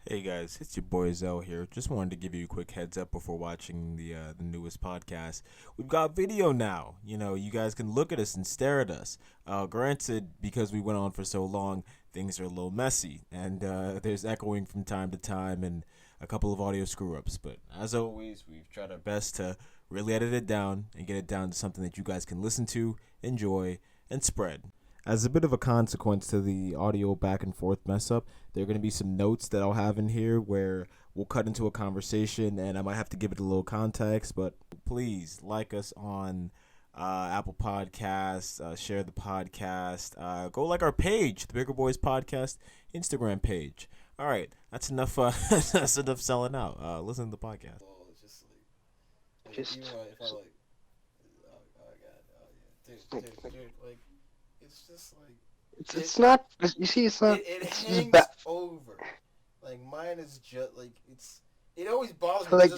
Hey guys, it's your boy Zell here. Just wanted to give you a quick heads up before watching the newest podcast. We've got video now. You guys can look at us and stare at us. Granted, because we went on for so long, things are a little messy, and there's echoing from time to time and a couple of audio screw ups. But as always, we've tried our best to really edit it down and get it down to something that you guys can listen to, enjoy, and spread. As a bit of a consequence to the audio back and forth mess up, there are going to be some notes that I'll have in here where we'll cut into a conversation and I might have to give it a little context. But please like us on Apple Podcasts, share the podcast, go like our page, the Bigger Boys Podcast Instagram page. All right, that's enough. That's enough selling out. Listen to the podcast. Well, it's just like, Just, even if I like, oh god, oh yeah, dude, like, it's just like, it's not. You see, it's not. it It's just hangs bad. over. Like mine is just like it always bothers me. Like,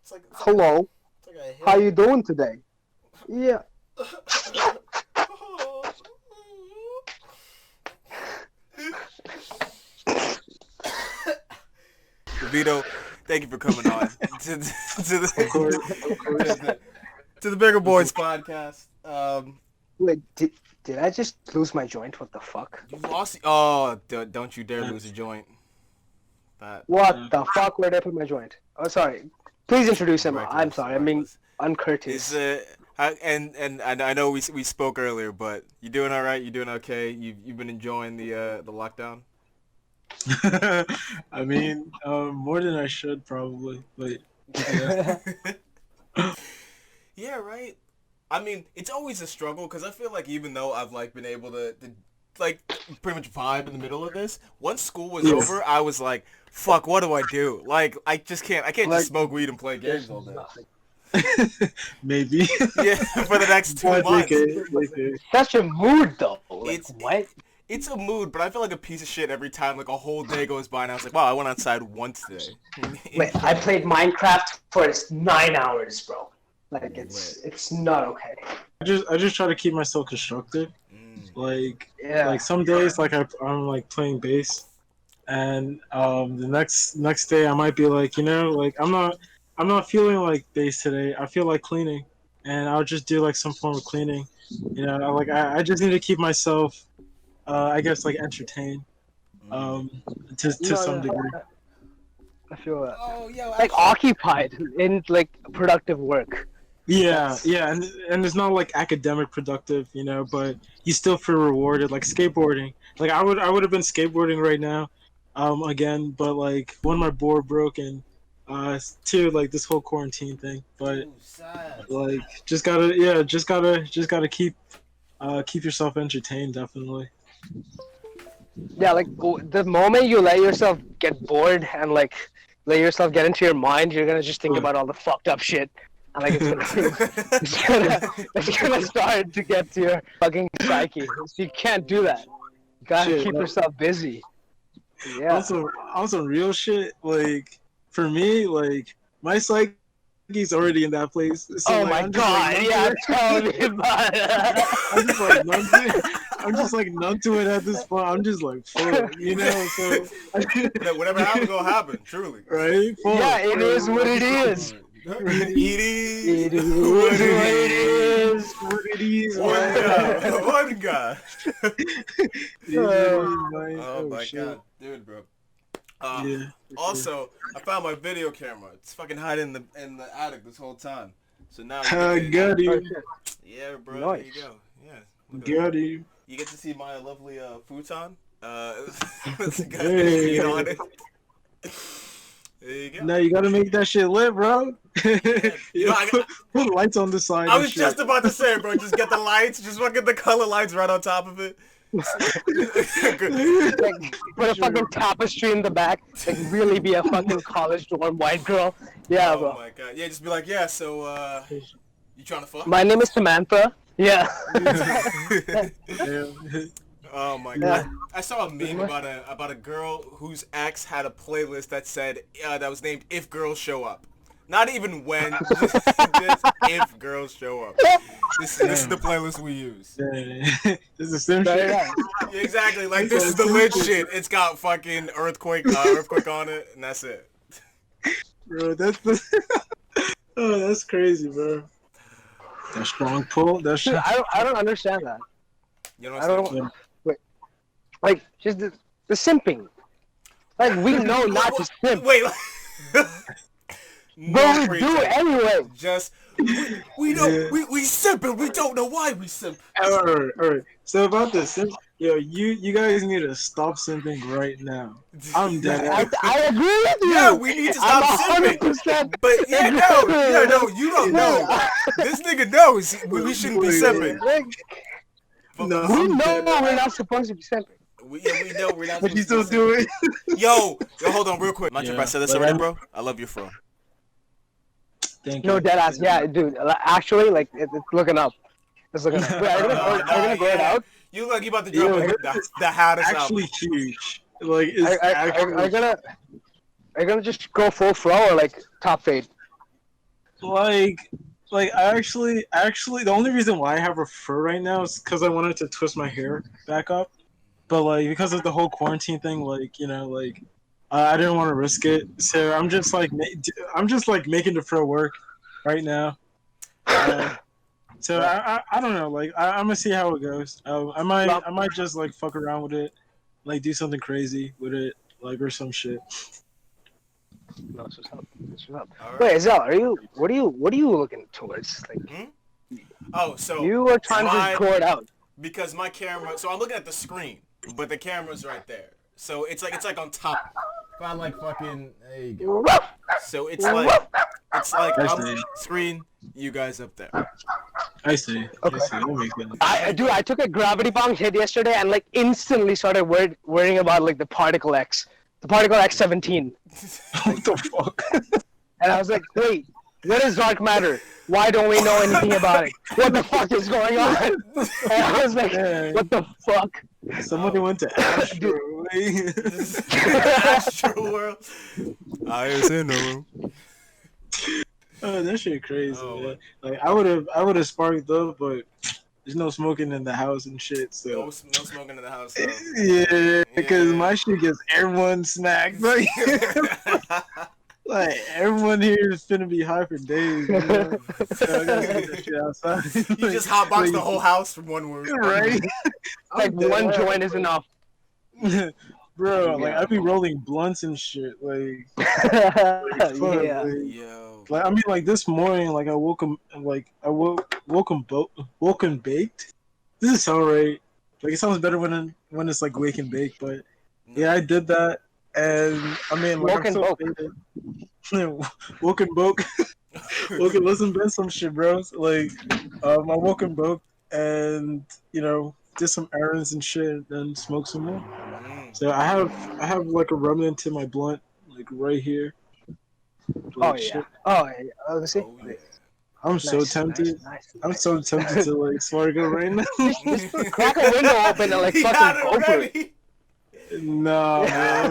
It's like hello, it's like a hill. how you doing today? Yeah. Vito, thank you for coming on to the Bigger Boys Podcast. Wait, did I just lose my joint? What the fuck? You lost. Oh, don't you dare lose a joint. What the fuck? Where did I put my joint? Oh, sorry. Please introduce him. Reckless, I'm sorry. I'm being uncourteous. And I know we spoke earlier, but you doing all right? You doing okay? You've been enjoying the lockdown? I mean, more than I should probably, but yeah. Yeah, right. I mean, it's always a struggle because I feel like even though I've like been able to like pretty much vibe in the middle of this, once school was over, I was like, "Fuck, what do I do?" Like, I can't Like, just smoke weed and play games all day. Maybe. Yeah, for the next 2 But months. JK. Such a mood though. Like, It's what? It's a mood, but I feel like a piece of shit every time like a whole day goes by and I was like, wow, I went outside once today. Wait, I played Minecraft for 9 hours, bro. Like, it's not okay. I just try to keep myself constructive. Like Yeah. like some days like I'm like playing bass, and the next day I might be like, like I'm not feeling like bass today. I feel like cleaning, and I'll just do like some form of cleaning. I just need to keep myself I guess like entertained to No, some no, degree. I feel that. Oh, yo, Like occupied in like productive work. Yeah, and it's not like academic productive, but you still feel rewarded. Like skateboarding, like I would have been skateboarding right now, again, but like one my board broke, and two like this whole quarantine thing. But Ooh, sad. like just gotta keep yourself entertained, definitely. Yeah, like the moment you let yourself get bored and like let yourself get into your mind, you're gonna just think about all the fucked up shit, and like it's gonna start to get to your fucking psyche. So you can't do that. You gotta Shit, keep no. yourself busy. Yeah. Also real shit. Like for me, like my psyche's already in that place. So, Oh like, my I'm just, like, god! numb Yeah, to it. tell me about it. I'm just like numb to it. I'm just like numb to it at this point. I'm just like fuck, So Whatever happens, gonna happen. Truly. right? Fuck. Yeah, it is what it is. It is. It is what it is. What it is, One man. guy. One guy. It is what it is, man. Oh my shit. god, dude, bro. Yeah. for sure. Also, I found my video camera. It's fucking hiding in the attic this whole time. So now Got you. Yeah, bro. Nice. There you go. Yeah. Look at that. Got you. You get to see my lovely futon. It's got Hey. feet on it. There you go. Now you gotta make that shit lit, bro. You know, put lights on the side. I and was shit. just about to say, bro. Just get the lights. Just fucking the color lights right on top of it. Like, put a fucking tapestry in the back. Like, really be a fucking college dorm white girl. Yeah, Oh bro. my god. Yeah, just be like, yeah. So, you trying to fuck? My name is Samantha. Yeah. Yeah. Oh my Yeah. god! I saw a meme about a girl whose ex had a playlist that said that was named "If Girls Show Up." Not even when. Just if girls show up. This is the playlist we use. Yeah. This is the same Very shit. nice. Yeah, exactly. Like this is the lit shit. It's got fucking earthquake on it, and that's it. Bro, oh, that's crazy, bro. That strong pull. That Dude, shit. I don't understand that. You know I what I'm saying? don't. Wait, like just the simping. Like we know not to simp, Wait. but we do pretense. anyway. Just we don't Yeah. we simp and we don't know why we simp. Alright. So about this, yo, you guys need to stop simping right now. I'm dead. I agree with you. Yeah, we need to stop I'm simping. 100%. But yeah, no, you don't know. This nigga knows we shouldn't be simping. Like, No, we I'm know dead. we're not supposed to be simping. We know we're not. But you supposed still to be do it. simping. Yo, hold on real quick. Not sure if I Yeah, said this but already, I'm- bro. I love you, bro. Thank you. No, deadass. Yeah, dude. Actually, like, it's looking up. It's looking up. Wait, are you gonna go it out? You look like you about to drop Yo, the hottest Actually album. huge. Like it's Are you gonna just go full flow or like top fade? like I actually the only reason why I have a fur right now is because I wanted to twist my hair back up, but like because of the whole quarantine thing, like like I didn't want to risk it, so I'm just like making the fur work right now. So I don't know, like I'm gonna see how it goes. I might just like fuck around with it, like do something crazy with it, like or some shit. No, it's what's up. It's what's up. All right. Wait, Azal, what are you looking towards? Like, Oh, so you were trying to just go it out. because my camera. So I'm looking at the screen, but the camera's right there. So it's like on top. If I like fucking. There you go. So it's like I'm screen. You guys up there. I see. Okay. I see. That makes sense. Dude, I took a gravity bong hit yesterday and like instantly started worrying about like the particle X17, What the fuck? and I was like, wait, what is dark matter? Why don't we know anything about it? What the fuck is going on? And I was like, what the fuck? Somebody went to Astro. Astro World. I is in the room. Oh, that shit crazy, Oh, man. Like I would have sparked up, but there's no smoking in the house and shit. So No smoking in the house. So. yeah, because Yeah. my shit gets everyone smacked. Like everyone here is finna be high for days. You know? So I gotta get that shit outside. You just hotbox the whole house from one room. right? Like one joint is enough. Bro, like I be rolling blunts and shit. Like, fuck, Yeah. like, Yo. like I mean, like this morning, like I woke and baked. This is so right. Like it sounds better when it's like wake and bake, but yeah, I did that, and I mean, like Woke and I'm so faded. Woke and boke. Woke and listen to some shit, bros. Like, I woke and boke, and did some errands and shit, and smoked some more. So I have like a remnant to my blunt, like right here. Oh Like, yeah. shit. Oh yeah. Let me see. Oh, yeah. I'm so tempted. I'm so tempted to like sparkle right now. Just crack a window open and like He got fucking it go for it. ready. Nah,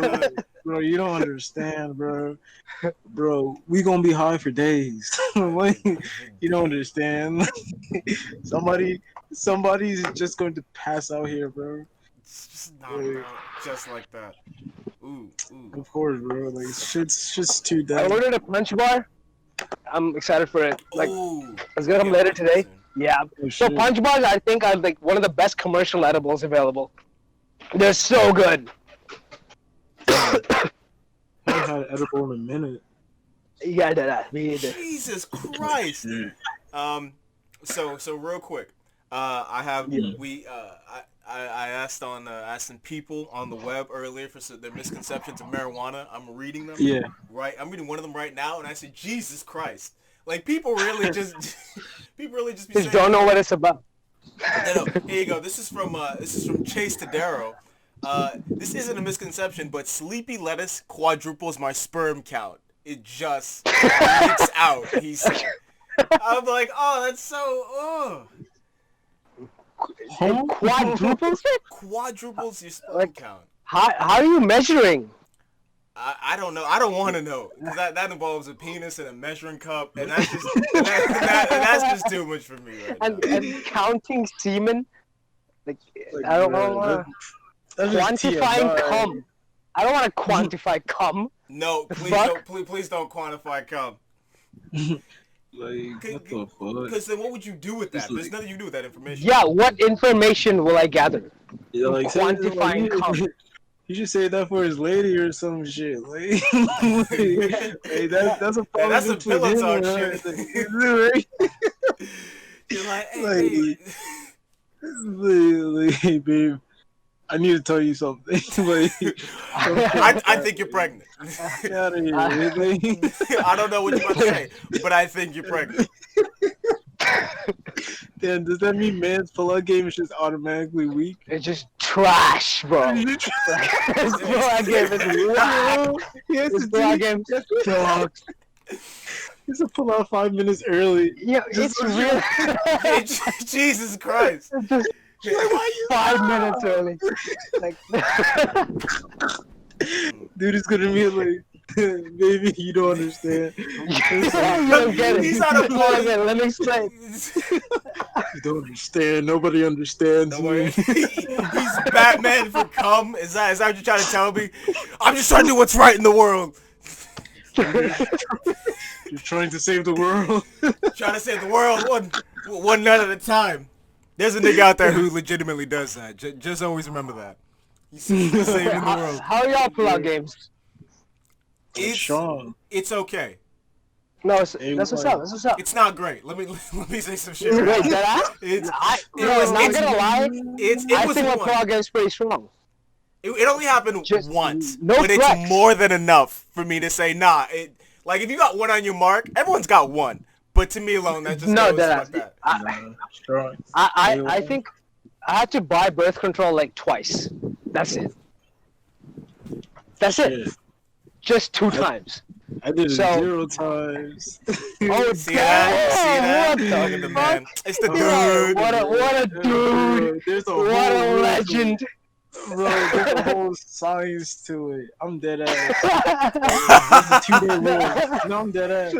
bro. Bro, you don't understand, bro. Bro, we gonna be high for days. Like, you don't understand. Somebody's just going to pass out here, bro. It's just knocked out, just like that. Ooh. Of course, bro. Like, shit's too I dead. ordered a punch bar. I'm excited for it. Like, Ooh. it's gonna come later today. Yeah. Oh, So shit. punch bars, I think, are like one of the best commercial edibles available. They're so good. I haven't had edible in a minute. Yeah, that. Me either. Jesus Christ. So real quick, I have I asked some people on the web earlier for their misconceptions of marijuana. I'm reading them. Yeah. Right. I'm reading one of them right now, and I said, Jesus Christ. Like people really just be Just saying, don't know what it's about. No, here you go. This is from Chase Tadero. This isn't a misconception, but sleepy lettuce quadruples my sperm count. It just leaks out. He said. I'm like, oh, that's so. It quadruples it? Quadruples your sperm Like- count. How are you measuring? I don't know. I don't want to know because that involves a penis and a measuring cup, and that's just too much for me right now. And counting semen. Like, Like, I don't bro, want to that's just quantifying TMI. cum. I don't want to quantify cum. No, please Fuck. don't. Please don't quantify cum. Like, what the fuck? Because then, what would you do with that? Just There's like- nothing you do with that information. Yeah, what information will I gather? Yeah, like, say- Quantifying cum. He should say that for his lady or some shit. Like, that's a problem That's some between pillow him talk and her. shit. Like, You're like, hey, like, babe, I need to tell you something. Like, I think you're pregnant. get out of here. Like, I don't know what you're about to say, but I think you're pregnant. damn, does that mean man's pull-out game is just automatically weak? It's just trash, bro. This pull-out game is whack. He has This to pull-out do. game sucks. He has to pull out 5 minutes early. Yeah, it's really Hey, Jesus Christ. it's just Why you 5 minutes early. Like, Dude is gonna be like, baby, you don't understand. you don't get it. He's not a You don't boy. get it. Let me explain. You don't understand. Nobody understands Don't worry. me. He's Batman for cum. Is that what you're trying to tell me? I'm just trying to do what's right in the world. You're trying to save the world. Trying to save the world one nut at a time. There's a nigga out there who legitimately does that. Just always remember that. He's saving the world. How are y'all pull-out games? It's Sean. it's okay. No, that's Hey, what's what? up. That's what's up. It's not great. Let me say some shit. Wait, Right did now. I? It's Not gonna lie. it I was think my one. pull-out game is pretty strong. It only happened Just once, no but flex. it's more than enough for me to say nah. Like if you got one on your mark, everyone's got one. But to me alone, that just No, goes that- like that. Strong. I think I had to buy birth control like twice. That's it. That's it. Shit. Just 2 times. I did it So- 0 times. Oh, See that? See that? What the Look at the man. fuck? It's the Yeah, dude. what a dude! There's a What a whole legend! Bro, there's a whole science to it. I'm dead ass. There's a 2-day rule. No, I'm dead ass.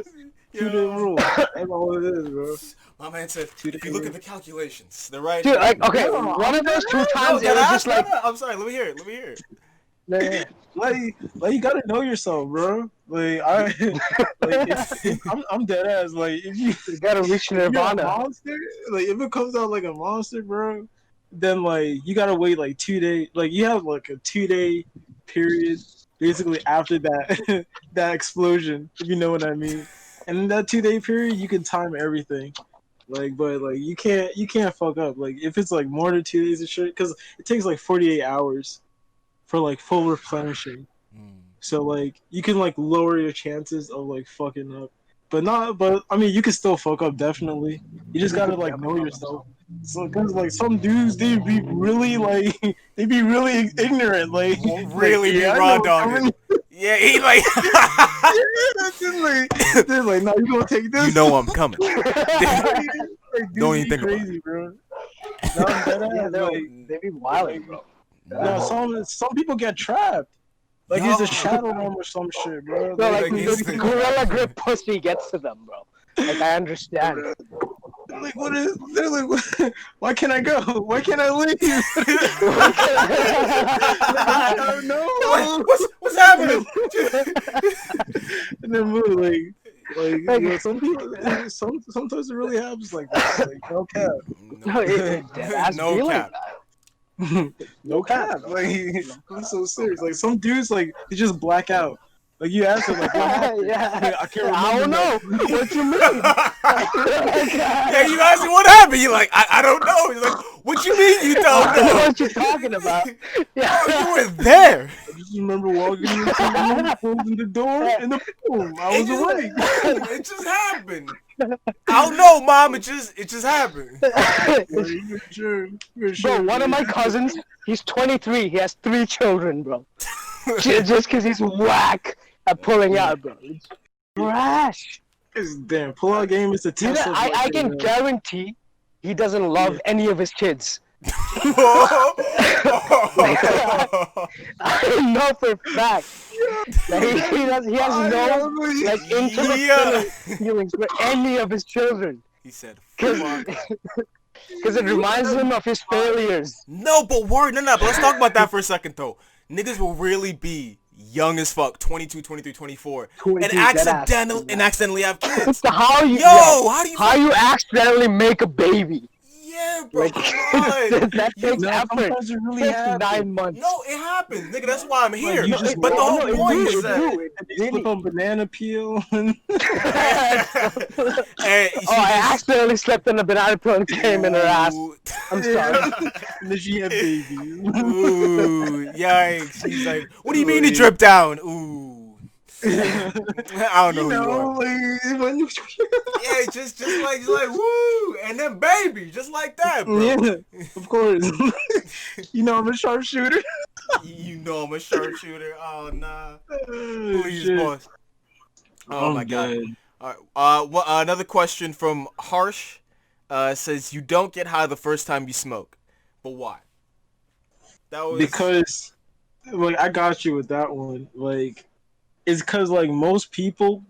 2-day rule. That's all it is, bro. My man said, if you look at the calculations, they're right. Dude, like, okay, No, one of those 2 No, times, it dead was ass, just like, no. I'm sorry. Let me hear it. Let me hear it. Like you gotta know yourself, bro. Like I'm dead ass. Like if you gotta reach if you're a Nirvana. monster, like if it comes out like a monster, bro, then like you gotta wait like 2 days. Like you have like a 2-day period basically after that that explosion, if you know what I mean. And in that 2-day period, you can time everything. Like, but like you can't fuck up. Like if it's like more than 2 days of shit, because it takes like 48 hours for like full replenishing. So like you can like lower your chances of like fucking up, but I mean you can still fuck up definitely. You just gotta like know yourself. So because like some dudes they be really ignorant like Really be I raw know, dogging. Yeah, he like. they're like, no, you gonna take this? You know I'm coming. Like, dudes Don't even be think about it. crazy, bro. No, I'm dead ass, Yeah, like, they be wilding, bro. no, some people get trapped. Like Yo. he's a shadow realm or some shit, bro. No, like, Like, he's the the- gorilla grip pussy gets to them, bro. Like, I understand. They're like, what is? They're like, what? Why can't I go? Why can't I leave? I don't know. What's happening? And then move like you know, some people, sometimes it really happens like that. Like no cap, No, that's No feeling cap. no cap. Like I'm so serious. Like some dudes, like they just black out. Like you ask them, like, what happened? Yeah. I can't remember. I don't know. What you mean? Yeah, you ask me what happened. You're like, I don't know. He's like, what you mean you I don't don't know know? what you're talking about. Yeah. You were there. I just remember walking into the room, closing the door, and the boom, I was awake. It just happened. I don't know, Mom. It just happened. You're sure. Bro, one of my cousins, he's 23. He has 3 children, bro. Just because he's whack at pulling out, bro. It's trash. Damn, pull-out game is a Dude, test. I can guarantee he doesn't love any of his kids. I know for a fact that he has no like intimate Yeah. feelings for any of his children, He said, because "Fuck." it reminds him of his failures. No, but word, no. But let's talk about that for a second, though. Niggas will really be young as fuck, 22, 23, 24, and 22, deadass. accidentally have kids. So how you how you accidentally make a baby? Yeah, bro, Like come on. that takes No, effort. sometimes it really Takes happens. 9 months. No, it happens, nigga. That's why I'm here. you just But the walk- whole no, it point do, is it that. do, it They really. slip on banana peel. And And Oh, I accidentally slept on a banana peel and came in her ass. Ooh. I'm sorry. and then she had babies. Ooh, yikes. She's like, what do you mean it dripped down? Ooh. I don't know who you are. like when you. Yeah, just like woo, and then baby, just like that, bro. Yeah, of course. I'm a sharpshooter. You know I'm a sharpshooter. Oh nah, please, Shit. boss. Oh I'm my god. dead. All right. Another question from Harsh. Says you don't get high the first time you smoke, but why? That was Because, like, I got you with that one. Like, it's because like most people,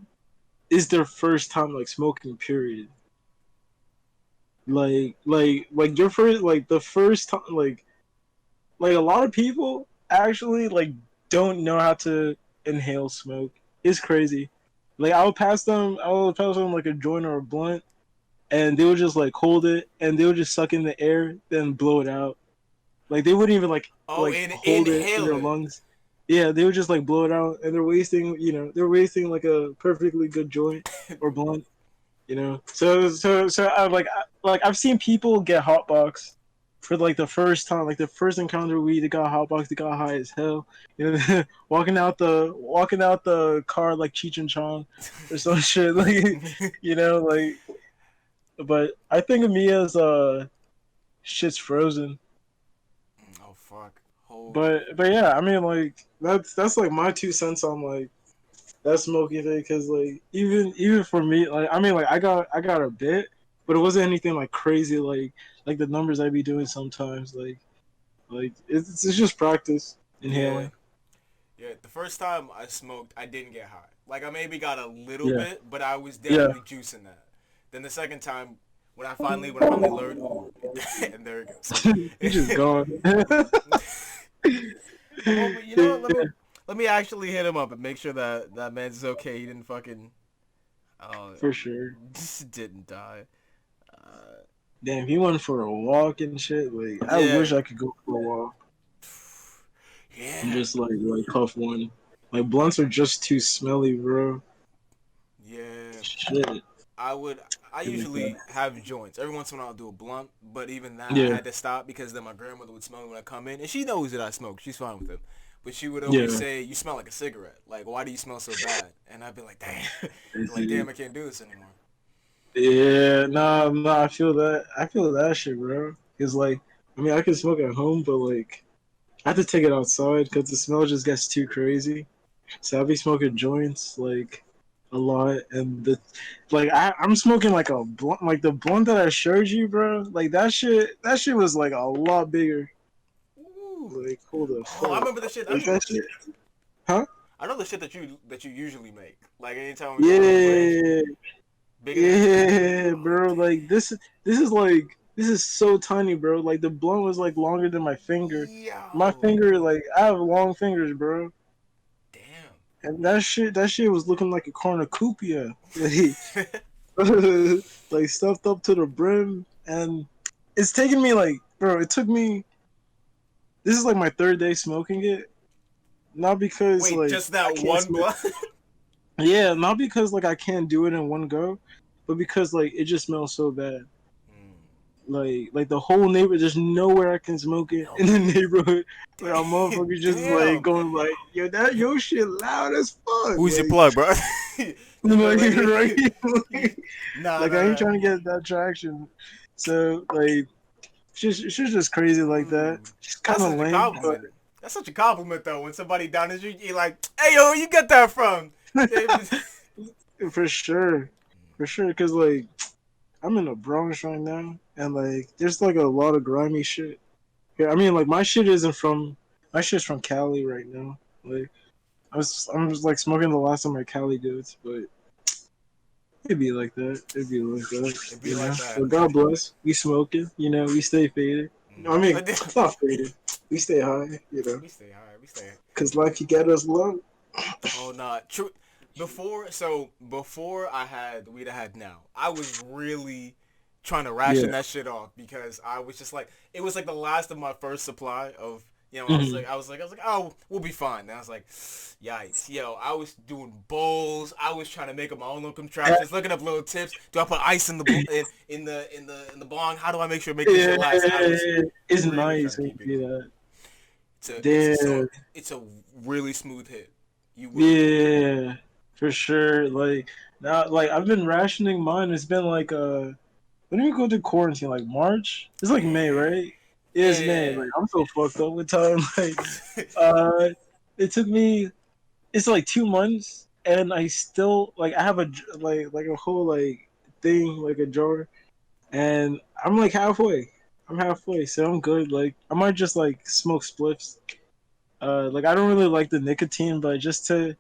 it's their first time like smoking. Period. Like your first, like the first time, like a lot of people actually like don't know how to inhale smoke. It's crazy. Like I would pass them like a joint or a blunt, and they would just like hold it and they would just suck in the air, then blow it out. Like they wouldn't even like hold it in inhale their it. lungs. Yeah, they would just like blow it out, and they're wasting like a perfectly good joint or blunt. So I've seen people get hotbox for like the first time, like the first encounter with weed. They got hotbox, they got high as hell. Walking out the car like Cheech and Chong or some shit. Like. But I think of me as shit's frozen. Oh fuck. Hold. But yeah, I mean like that's like my 2 cents on like that smoking thing, because like even for me, like I mean like I got a bit, but it wasn't anything like crazy like the numbers I be doing sometimes, like it's just practice inhaling. Yeah, the first time I smoked, I didn't get high. Like I maybe got a little Yeah. bit, but I was Yeah. definitely juicing that. Then the second time, when I finally learned, ooh, and there it goes. You just gone. Oh, but you know what? Let me actually hit him up and make sure that man's okay. He didn't fucking For sure. just didn't die. Damn, he went for a walk and shit. Like I Yeah. wish I could go for a walk and Yeah. just like puff one. Like blunts are just too smelly, bro. Yeah. Shit. I usually have joints. Every once in a while I'll do a blunt, but even that I Yeah. had to stop because then my grandmother would smell me when I come in, and she knows that I smoke. She's fine with it. But she would always Yeah. say, "You smell like a cigarette. Like, why do you smell so bad?" And I'd be like, "Damn, like damn, I can't do this anymore." Yeah, nah, I feel that. I feel that shit, bro. Cause like, I mean, I can smoke at home, but like, I have to take it outside because the smell just gets too crazy. So I'll be smoking joints like a lot, and I'm smoking like a blunt, like the blunt that I showed you, bro. Like that shit was like a lot bigger. Ooh. Like, hold the Oh, I fuck. remember the shit. Like that shit, huh? I know the shit that you usually make. Like anytime we go on a branch, Yeah, bigger than. yeah, bro. Like this is so tiny, bro. Like the blunt was like longer than my finger. My Yo. finger, like I have long fingers, bro. Damn. And that shit was looking like a cornucopia, like stuffed up to the brim. And it's taken me like, bro, it took me. This is like my third day smoking it, not because Wait, like just I that can't one smoke. blunt? Yeah, not because like I can't do it in one go, but because like it just smells so bad. Like the whole neighborhood, there's nowhere I can smoke it in the neighborhood where a motherfucker just like Damn. going like, yo, that your shit loud as fuck. Who's your Like, plug, bro? like, right? Nah, Like I ain't trying to get that traction. So like, she's just crazy like that. She's kind That's of such a lame, but compliment. That's such a compliment, though. When somebody down the street, you're like, "Hey, yo, where you get that from?" for sure, because like I'm in the Bronx right now, and like there's like a lot of grimy shit. Yeah, I mean like my shit's from Cali right now. Like I'm just like smoking the last of my Cali dudes, but it'd be like that. It'd be like that, It'd be you know. like that. But God bless, we smoking, you know. We stay faded. I mean, it's not faded. We stay high, you know, We stay high. We stay. because life can get us low. Oh, not true. Before I had weed I had now, I was really trying to ration Yeah. that shit off because I was just like, it was like the last of my first supply of, Mhm. I was like, oh, we'll be fine. And I was like, yikes, yo, I was doing bowls. I was trying to make up my own little contraptions, looking up little tips. Do I put ice in the in the bong? How do I make sure make this Yeah, shit last? I was it's really trying nice to when keep you it. do that. It's Damn. it's a really smooth hit. You will. Yeah, for sure. Like now, like I've been rationing mine. It's been like when did we go to quarantine? Like March? It's like May, Yeah. right? Yeah, it's May. Yeah. Like I'm so fucked up with time. Like uh, it took me. It's like 2 months, and I still like I have like a whole like thing like a jar, and I'm like halfway. I'm halfway, so I'm good. Like I might just like smoke spliffs. Like I don't really like the nicotine, but just so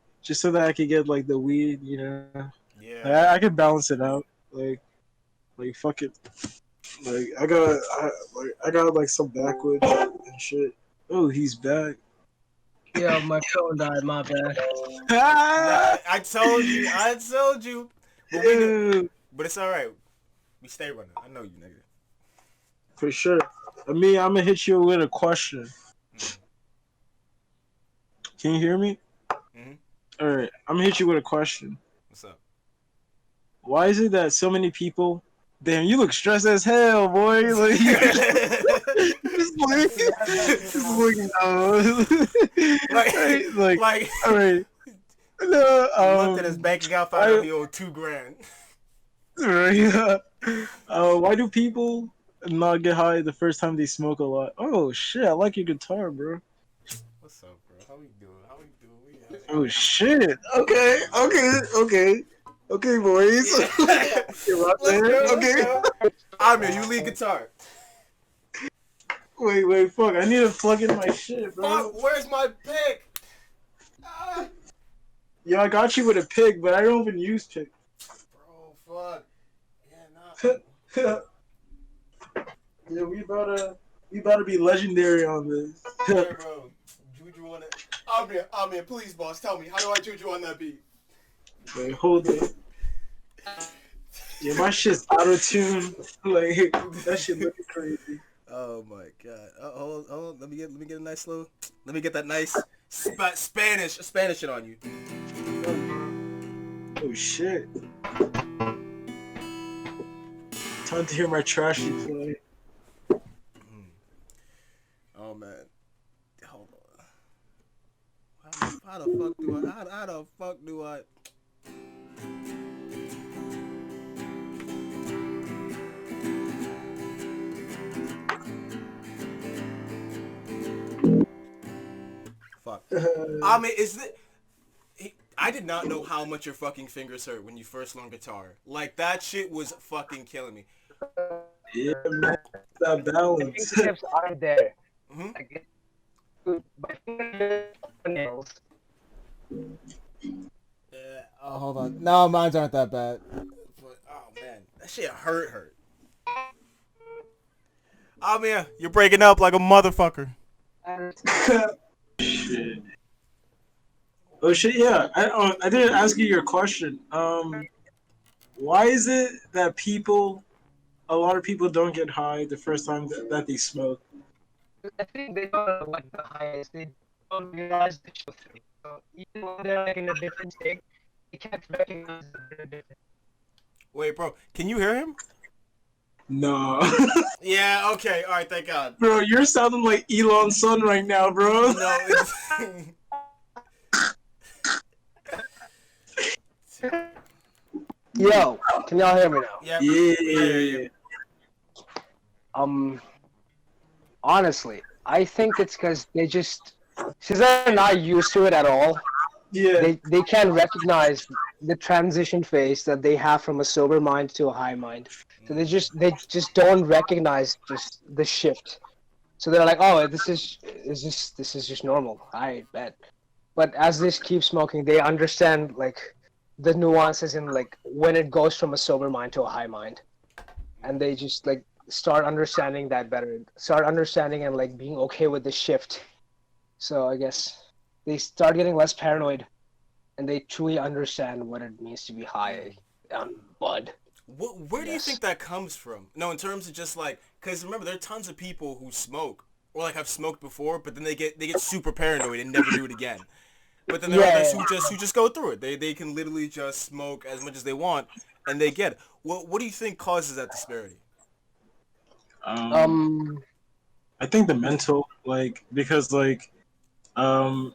that I could get like the weed, you know, like, Yeah. I could balance it out. Like fuck it. Like I got like some backwoods and shit. Oh, he's back. Yo, my phone died. My bad. Nah, Ah! I told you. I told you. But we go, Ew, but it's all right. We stay running. I know you, nigga. for sure. I mean, I'm gonna hit you with a question. Can you hear me? Mm-hmm. All right, I'm gonna hit you with a question. What's up? Why is it that so many people? Damn, you look stressed as hell, boy. Like you just like, just looking down. like, Right, like, like, all right, no, looked at his bank account, found out why, he owed $2,000. right, why do people not get high the first time they smoke a lot? Oh shit, I like your guitar, bro. What's up, bro? How we doing? How we doing? We out Oh here. shit. Okay, boys. Yeah. You're right Let's there. go. Let's Okay. go. Amir, you lead guitar. Wait, fuck. I need to plug in my shit, bro. Fuck. Where's my pick? Ah. Yeah, I got you with a pick, but I don't even use pick. Bro, fuck. Yeah, nah. Yeah, we about to be legendary on this. Yeah, bro. Juju on it. Amir, please, boss, tell me, how do I juju on that beat? Wait, hold it. Yeah, my shit's auto tune. Like that shit looking crazy. Oh my god. Hold on. Let me get a nice little. Let me get that nice Spanish shit on you. Oh shit. Time to hear my trashy play. Oh man. Hold on. How the fuck do I? How the fuck do I? Fuck. I mean, is it? I did not know how much your fucking fingers hurt when you first learned guitar. Like that shit was fucking killing me. Yeah, man. That The balance. fingertips aren't there. Mhm. Like, my fingernails. Yeah. Oh, hold on. No, mine's aren't that bad. But, oh man, that shit hurt. Oh man, you're breaking up like a motherfucker. Shit. Oh shit! Yeah, I didn't ask you your question. Why is it that a lot of people don't get high the first time that they smoke? I think they don't know what the highest. They don't realize the truth. So even when they're like in a different state, they can't recognize that they're different. Wait, bro, can you hear him? No, Yeah. Okay. All right. Thank God. bro, you're sounding like Elon's son right now, bro. No. It's... Yo, can y'all hear me now? Yep. Yeah. We hear you. Honestly, I think it's because since they're not used to it at all, Yeah. they can't recognize the transition phase that they have from a sober mind to a high mind. So they just don't recognize just the shift. So they're like, oh, this is just normal. I bet. But as they keep smoking, they understand like the nuances in like when it goes from a sober mind to a high mind, and they just like start understanding that better. Start understanding and like being okay with the shift. So I guess they start getting less paranoid, and they truly understand what it means to be high on bud. Where do you think that comes from? No, in terms of just like, because remember, there are tons of people who smoke or like have smoked before, but then they get super paranoid and never do it again. But then there are others who just go through it. They can literally just smoke as much as they want, and they get it. What do you think causes that disparity? Um, Um, I think the mental, like, because like, um,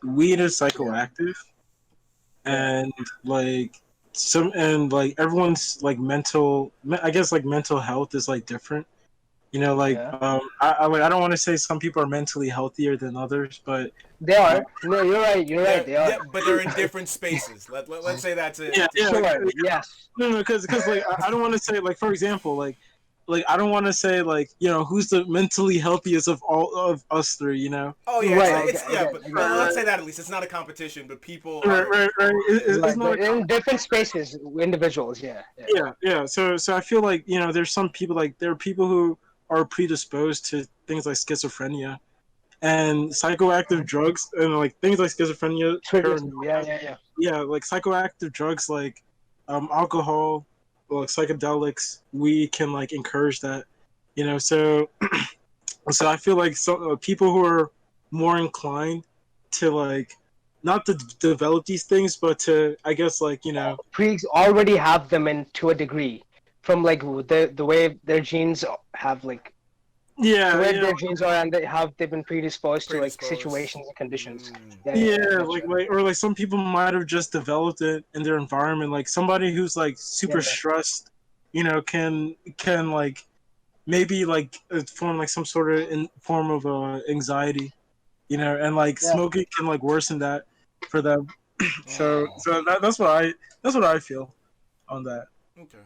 weed is psychoactive, and like everyone's like I guess like mental health is like different. Like yeah, I don't want to say some people are mentally healthier than others, but they uh, are. No, you're right. You're right. They are. But they're in different spaces. Let's say that's it. yeah, yeah, like Sure. Yes. no, because like I don't want to say like for example like I don't want to say like who's the mentally healthiest of all of us three, Oh yeah, Right. but I get it. let's say that at least it's not a competition, but people Right, are. right, right. It's Right, not but in different spaces, individuals. Yeah. Yeah. yeah. So I feel like there's some people like there are people who are predisposed to things like schizophrenia and psychoactive drugs and like things like schizophrenia, Triggers paranoia. them. Yeah. Yeah. Yeah. Yeah, like psychoactive drugs like alcohol, or like psychedelics, we can like encourage that. So so I feel like some people who are more inclined to like not to develop these things, but to I guess like Pregs already have them in to a degree, from like the way their genes have like the yeah, way their genes are, and they've been predisposed to like Predisposed. situations and conditions. Mm. Yeah. yeah, Gotcha. or like some people might have just developed it in their environment. Like somebody who's like super Yeah. stressed, can like maybe like form like some sort of form of anxiety, and like Yeah. smoking can like worsen that for them. So Mm. that's what I feel on that. Okay.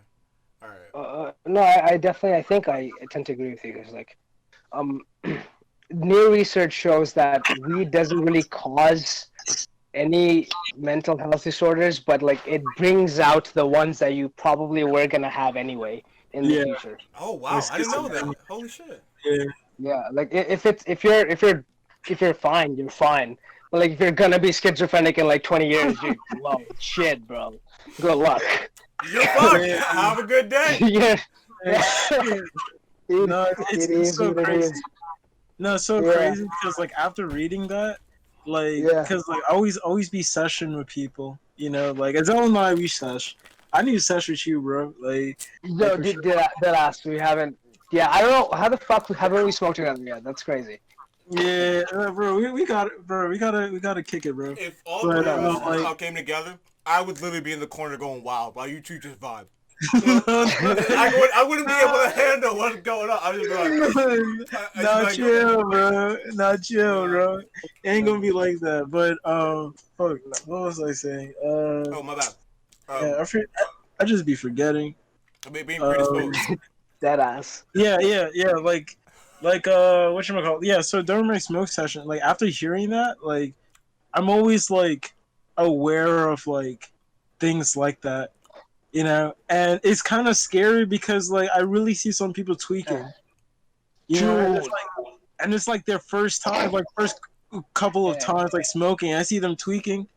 All right. No, I definitely I tend to agree with you because like um new research shows that weed doesn't really cause any mental health disorders, but like it brings out the ones that you probably were gonna have anyway in the Yeah, future. Oh like wow, I didn't know schizophrenia. that. Holy shit. Yeah, Yeah, like if you're fine, you're fine. But like if you're gonna be schizophrenic in like 20 years, you well shit, bro. Good luck. You're fucked. yeah, Have a good day. Yeah. yeah. It, No, it it's is so what it crazy. is. No, it's so Yeah. crazy because like after reading that, like Yeah. because like I always be session with people, like as Ellen we sesh. I need to sesh with you, bro. Like No, for sure. did ask. We haven't. Yeah, I don't know how the fuck haven't we smoked together yet. That's crazy. Yeah, bro, we got it, bro. We gotta kick it, bro. If all But three of Yeah, us man. like, somehow came together, I would literally be in the corner going wild, while you two just vibe. no, I wouldn't be able to handle what's going on. I would just be like, not chill, bro. Not chill, nah. bro. It ain't gonna be like that. But fuck, what was I saying? Oh my bad. Yeah, I just be forgetting. Being Um, predisposed. Dead ass. yeah, like whatchamacallit? Yeah, so during my smoke session, like after hearing that, like I'm always like aware of like things like that, and it's kind of scary because like I really see some people tweaking, and Dude. it's like their first time, like first couple of Yeah. times like smoking, I see them tweaking,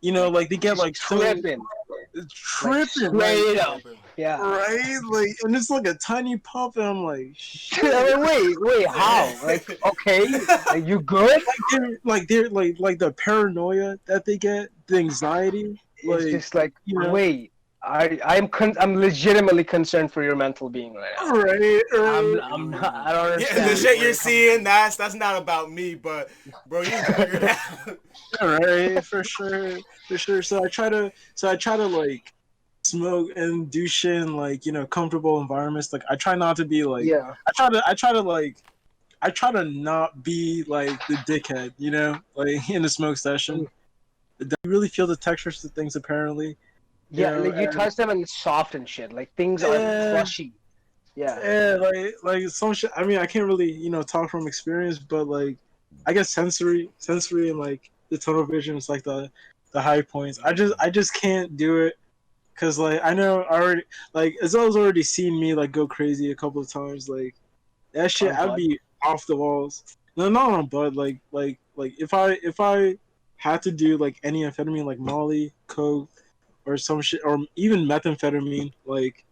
Like, like they get just like so tripping. Like tripping, like straight up. Yeah. right, like, and it's like a tiny puff, and I'm like, shit. I mean, wait, how? Like, okay, are you good? Like the paranoia that they get, the anxiety, It's like just like, you know, wait, I'm legitimately concerned for your mental being right now. right, I'm not. I don't Yeah, understand. the shit where you're you're coming seeing, that's not about me, but bro, you figured it out. right, for sure, for sure. So I try to like smoke and do shit in like comfortable environments. Like I try not to be like, Yeah. I try to not be like the dickhead, like in the smoke session. You really feel the textures of things apparently. You Yeah, know, like you and touch them and it's soft and shit. Like things are yeah, crushy. Yeah. yeah, like some shit. I mean, I can't really talk from experience, but like I guess sensory, and like the tunnel vision is like the high points. I just can't do it because like I know I already like Azel's already seen me like go crazy a couple of times. Like that shit, On I'd bud. be off the walls. No, not on bud. Like if I had to do like any amphetamine like Molly, coke, or some shit, or even methamphetamine, like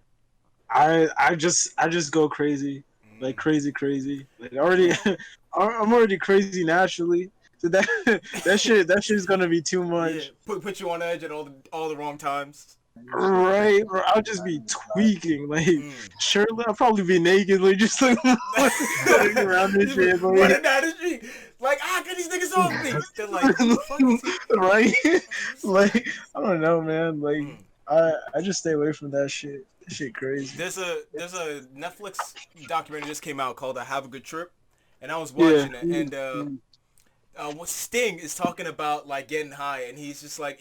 I just go crazy, like crazy. Like already, I'm already crazy naturally. So that that shit's gonna be too Yeah, much. put you on edge at all the wrong times. Right, bro. I'll just be tweaking, like Mm. shirtless. I'll probably be naked, like just like, like around this shit, like Running down the street, like get these niggas off me. They're like, who the fuck is he? right? Like I don't know, man. Like Mm. I just stay away from that shit. That shit crazy. There's a Netflix documentary just came out called "Have a Good Trip," and I was Yeah. watching it, and what Sting is talking about like getting high, and he's just like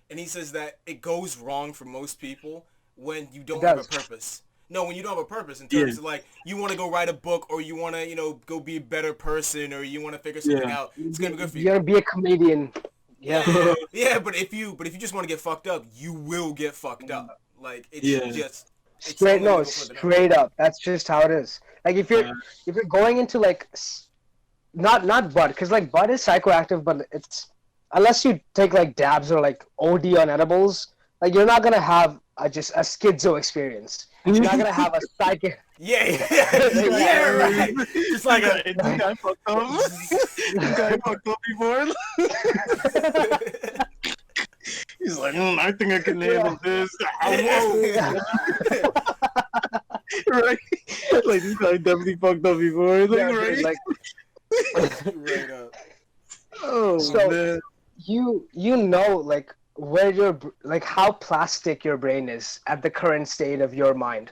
and he says that it goes wrong for most people when you It don't have a does. purpose. No, when you don't have a purpose in Yeah. terms of like you want to go write a book or you want to go be a better person or you want to figure something Yeah. out, it's gonna be good for You you. gotta be a comedian. Yeah. Yeah, but if you just want to get fucked up, you will get fucked up. Like Yeah. it's Straight only gonna no, go further down. straight up. That's just how it is. Like if you're going into like not bud, because like bud is psychoactive, but it's unless you take like dabs or like OD on edibles, like you're not gonna have just a schizo experience. You're not gonna have a psychic. Yeah, yeah, right. Just like a This guy fucked up. This guy fucked up before. He's like, I think I can handle this. Whoa, right? Like this guy definitely fucked up before. Like, Yeah, right? dude, like right up. Oh so man. you know like where like how plastic your brain is at the current state of your mind,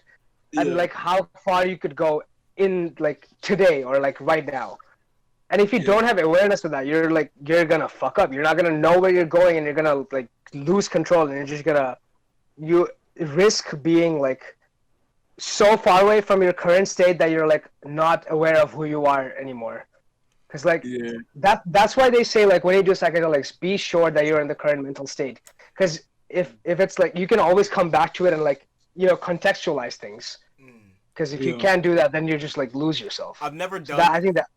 and Yeah. like how far you could go in like today or like right now. And if you Yeah. don't have awareness of that, you're gonna fuck up. You're not gonna know where you're going, and you're gonna like lose control, and you're just gonna you risk being like so far away from your current state that you're like not aware of who you are anymore. Because like Yeah. that's why they say like when you do psychedelics, be sure that you're in the current mental state. Because if it's like you can always come back to it and like contextualize things. Mm. Because if you Yeah. can't do that, then you just like lose yourself. I've never So done. I think that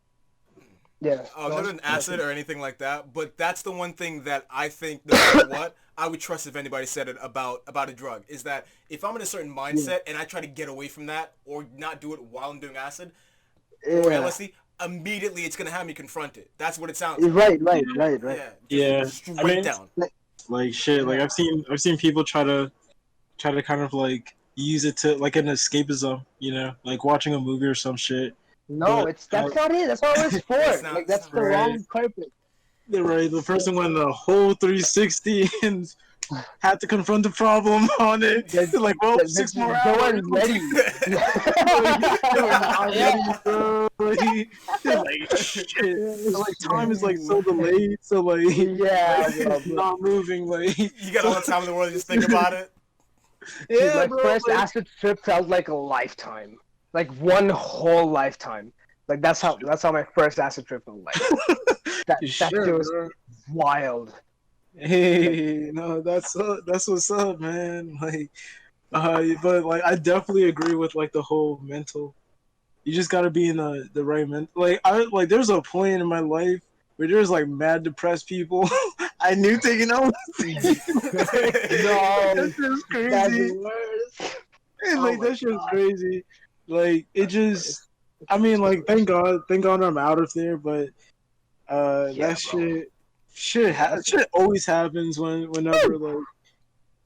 yeah. I've go never on. done acid or anything like that, but that's the one thing that I think, no matter what, I would trust if anybody said it about a drug. Is that if I'm in a certain mindset and I try to get away from that or not do it while I'm doing acid or Yeah. LSD, immediately it's gonna have me confront it. That's what it sounds like. Right. Yeah, Yeah. straight I mean, down. like shit. Like I've seen people try to kind of like use it to like an escapism. Like watching a movie or some shit. No, But that's not it. That's not what it's for. It's not- Like it's that's not the right. wrong purpose. right, the person went the whole 360 and had to confront the problem on it. They're- They're like, well, They 6 more they hours. weren't ready. They were not ready, bro. They're like, shit. So, like, time is like so delayed, so like, Yeah, it's bro. not moving. Like, You got all the time in the world to just think about it. Dude, yeah, my bro. first Like, acid trip felt like a lifetime, like one whole lifetime. Like that's how my first acid trip felt like. That sure, shit was bro. wild. Hey, no, that's what's up, man. Like, but like, I definitely agree with like the whole mental. You just gotta be in the right mental. There's a point in my life where there's like mad depressed people. I knew taking out. No, That's just that's crazy. the worst. And, Oh like my that shit's God. crazy. Like it just. I mean, like thank God I'm out of there. But Yeah, that bro. shit always happens whenever like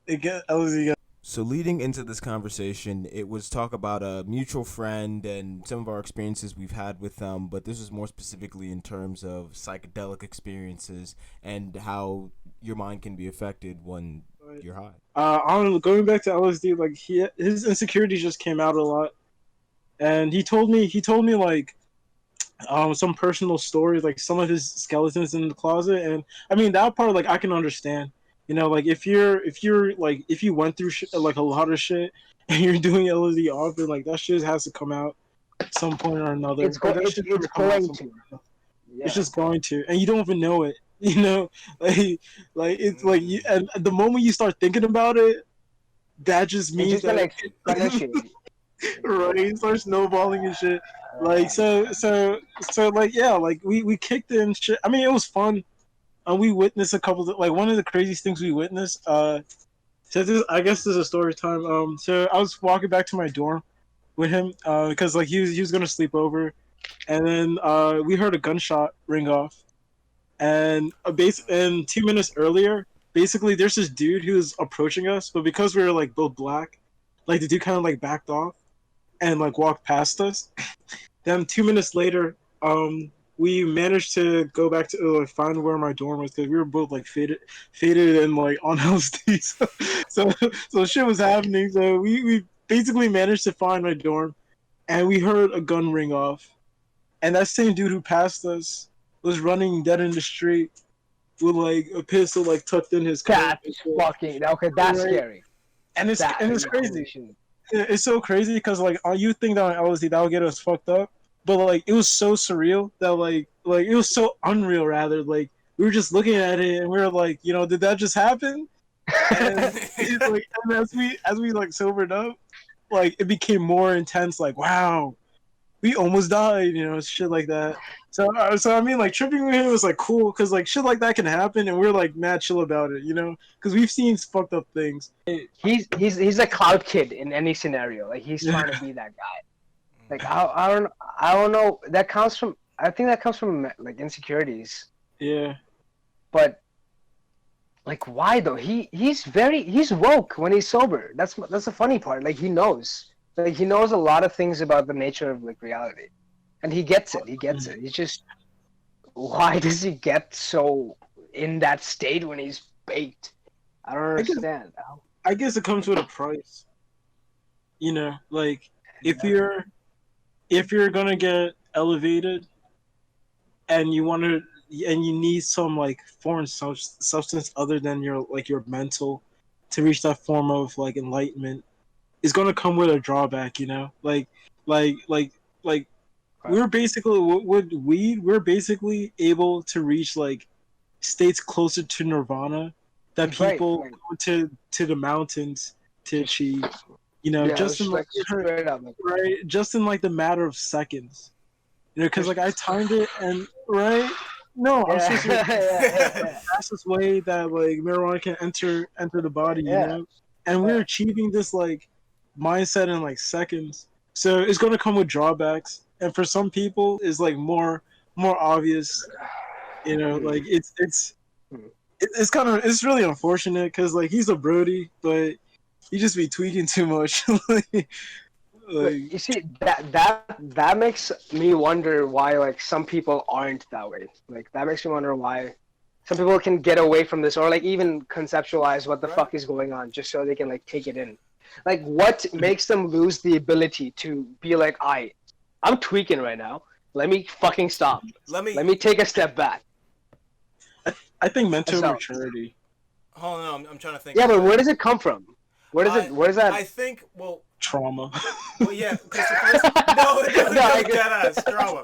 it get LSD. So leading into this conversation, it was talk about a mutual friend and some of our experiences we've had with them, but this was more specifically in terms of psychedelic experiences and how your mind can be affected when you're high. On going back to LSD, like his insecurities just came out a lot, and he told me like some personal stories, like some of his skeletons in the closet, and I mean that part like I can understand. You know, like if you're like if you went through like a lot of shit and you're doing LSD often, like that shit has to come out at some point or another. It's Like go that it's shit's it's gonna come out going some. to. It's Yeah. just going to, and you don't even know it. You know, like it's like you, Mm. and the moment you start thinking about it, that just It's means just gonna that exponentiate. right, Yeah. it starts snowballing and shit. Like so like yeah, like we kicked in shit. I mean, it was fun. We witnessed a couple of like one of the craziest things we witnessed. So this, I guess this is a story time. So I was walking back to my dorm with him because like he was gonna sleep over, and then we heard a gunshot ring off, and 2 minutes earlier, basically there's this dude who was approaching us, but because we were like both black, like the dude kind of like backed off and like walked past us. Then 2 minutes later, we managed to go back to find where my dorm was because we were both like faded and like on LSD. So shit was happening. So we basically managed to find my dorm, and we heard a gun ring off, and that same dude who passed us was running dead in the street with like a pistol like tucked in his coat. That's fucking okay. That's Right? scary. And it's Holy crazy. shit. It's so crazy because like you think that on LSD that would get us fucked up, but like it was so surreal that like it was so unreal rather. Like we were just looking at it and we were like, you know, did that just happen? And it's like and as we like sobered up, like it became more intense. Like wow, we almost died, you know, shit like that. So I mean, like tripping with him was like cool because like shit like that can happen, and we're like mad chill about it, you know, because we've seen fucked up things. He's a cloud kid in any scenario. Like he's trying to be that guy. Like I don't know. That comes from I think that comes from like insecurities. Yeah, But like why though? He's woke when he's sober. That's the funny part. Like he knows. Like he knows a lot of things about the nature of like reality. And he gets it. He gets it. He's just why does he get so in that state when he's baked? I don't I guess understand. I guess it comes with a price. You know, like if you're if you're gonna get elevated and you want to and you need some like foreign substance other than your like your mental to reach that form of like enlightenment, is gonna come with a drawback. You know, like we're basically with weed, we're basically able to reach like states closer to nirvana that Right, people right. go to the mountains to Just achieve. You know, yeah, just in just like like straight up. Like, right, just in like the matter of seconds. You know, because like I timed it and right. No, I'm yeah, so serious. The yeah, fastest way that like marijuana can enter the body, you yeah, know, and we're yeah. achieving this like mindset in like seconds. So it's gonna come with drawbacks, and for some people, it's like more obvious. You know, Hmm, like hmm. it's kind of it's really unfortunate because like he's a Brody, but he just be tweaking too much. But like you see that makes me wonder why like some people aren't that way. Like that makes me wonder why some people can get away from this or like even conceptualize what the Right. fuck is going on just so they can like take it in. Like what makes them lose the ability to be like, I'm tweaking right now. Let me fucking stop. Let me Let me take a step back. I think mental So maturity. hold on. I'm trying to think yeah, of but it. where does it come from? I Where does that I think Trauma. yeah, because the first no no No, I no dead ass drama.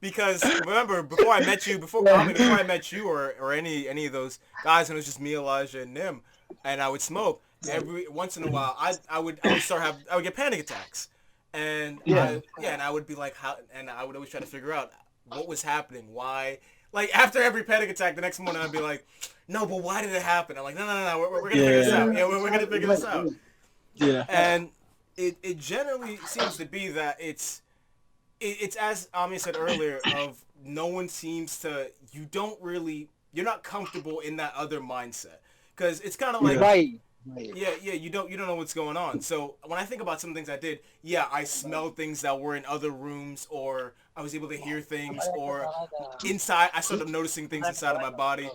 Because remember before I met you, before I met you or any of those guys, and it was just me, Elijah, and Nim, and I would smoke every once in a while. I would get panic attacks, and yeah. and I would be like how, and I would always try to figure out what was happening, why. Like after every panic attack, the next morning I'd be like, no, but why did it happen? I'm like, no, we're gonna figure this out. Yeah, we're gonna figure this out. Yeah. And it generally seems to be that it's as Ami said earlier of no one seems to you're not comfortable in that other mindset because it's kind of like Right. Right. yeah you don't know what's going on. So when I think about some things I did, yeah, I smelled things that were in other rooms, or I was able to hear things, or inside I started noticing things inside of my body.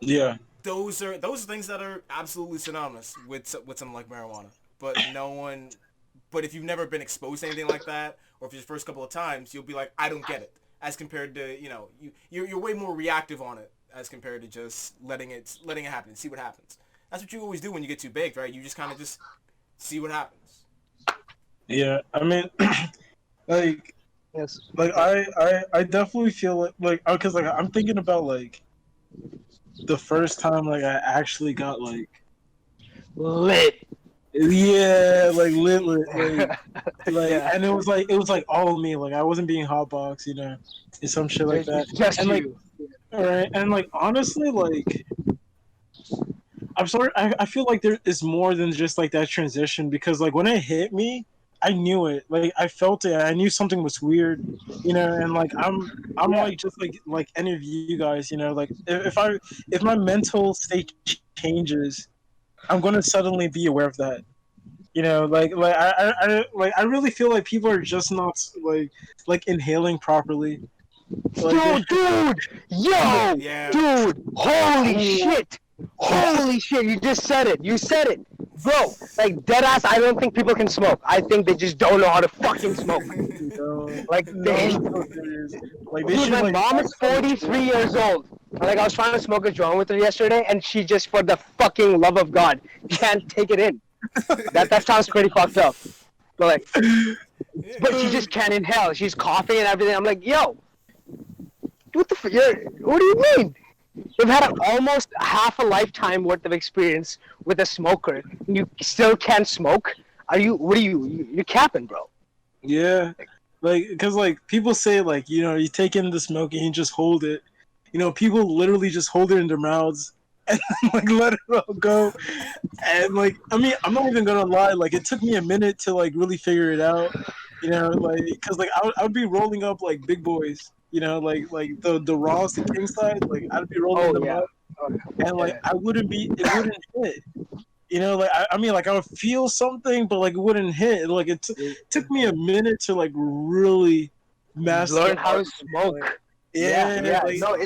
Yeah. Those are things that are absolutely synonymous with something like marijuana. But no one, but if you've never been exposed to anything like that, or if it's your first couple of times, you'll be like, I don't get it. as compared to you're way more reactive on it as compared to just letting it happen and see what happens. That's what you always do when you get too baked, right? You just kind of just see what happens. Yeah, I mean, like, Yes. I definitely feel like, because like I'm thinking about like the first time like I actually got like, Lit. yeah, like lit, Yeah. and it was like all of me, like I wasn't being hotbox, and some shit like that, Just and like, you. all right, and like honestly, like I'm sorry, I feel like there is more than just like that transition, because like when it hit me, I knew it, like I felt it, I knew something was weird, and like I'm Yeah. like just like any of you guys, like if my mental state changes, I'm gonna suddenly be aware of that. I really feel like people are just not like inhaling properly. Like they Dude, yo, Yeah. dude, holy shit, holy shit! You just said it. You said it, bro. Like deadass. I don't think people can smoke. I think they just don't know how to fucking smoke. Like they, so serious. Like they dude, should my like mom is 43 years old. And, like I was trying to smoke a joint with her yesterday, and she just, for the fucking love of God, can't take it in. That sounds pretty fucked up. But like, but she just can't inhale. She's coughing and everything. I'm like, yo, what the what do you mean? You've had almost half a lifetime worth of experience with a smoker, and you still can't smoke? What are you're capping, bro. Yeah, like because like people say like you take in the smoke and you just hold it. People literally just hold it in their mouths and like let it all go. And like I mean, I'm not even gonna lie. Like it took me a minute to like really figure it out. Like because like I would be rolling up like big boys. Like the Raws, the king side. Like I'd be rolling Oh them yeah. up, and like Yeah. it wouldn't hit. Like I mean, like I would feel something, but like it wouldn't hit. Like took me a minute to like really master Learn how to art. smoke. Yeah, Yeah. like, No,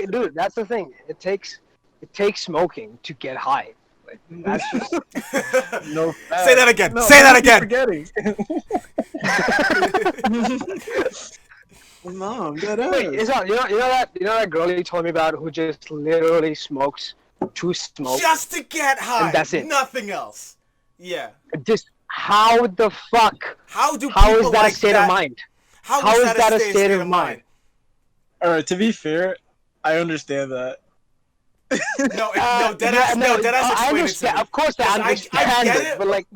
dude, that's the thing. It takes smoking to get high. Like, that's just no. Say that again. No, Say that again. Forgetting. No, that wait. is. It's not. You know that girl you told me about who just literally smokes to smoke. Just to get high. And that's it. Nothing else. Yeah. Just how the fuck? How do How people is that like a state that? of mind? How How is is that a state of mind? All right. To be fair, I understand that. No, deadass. No, deadass. I Explain it to understand. me. Of course, I 'Cause understand get it, but like,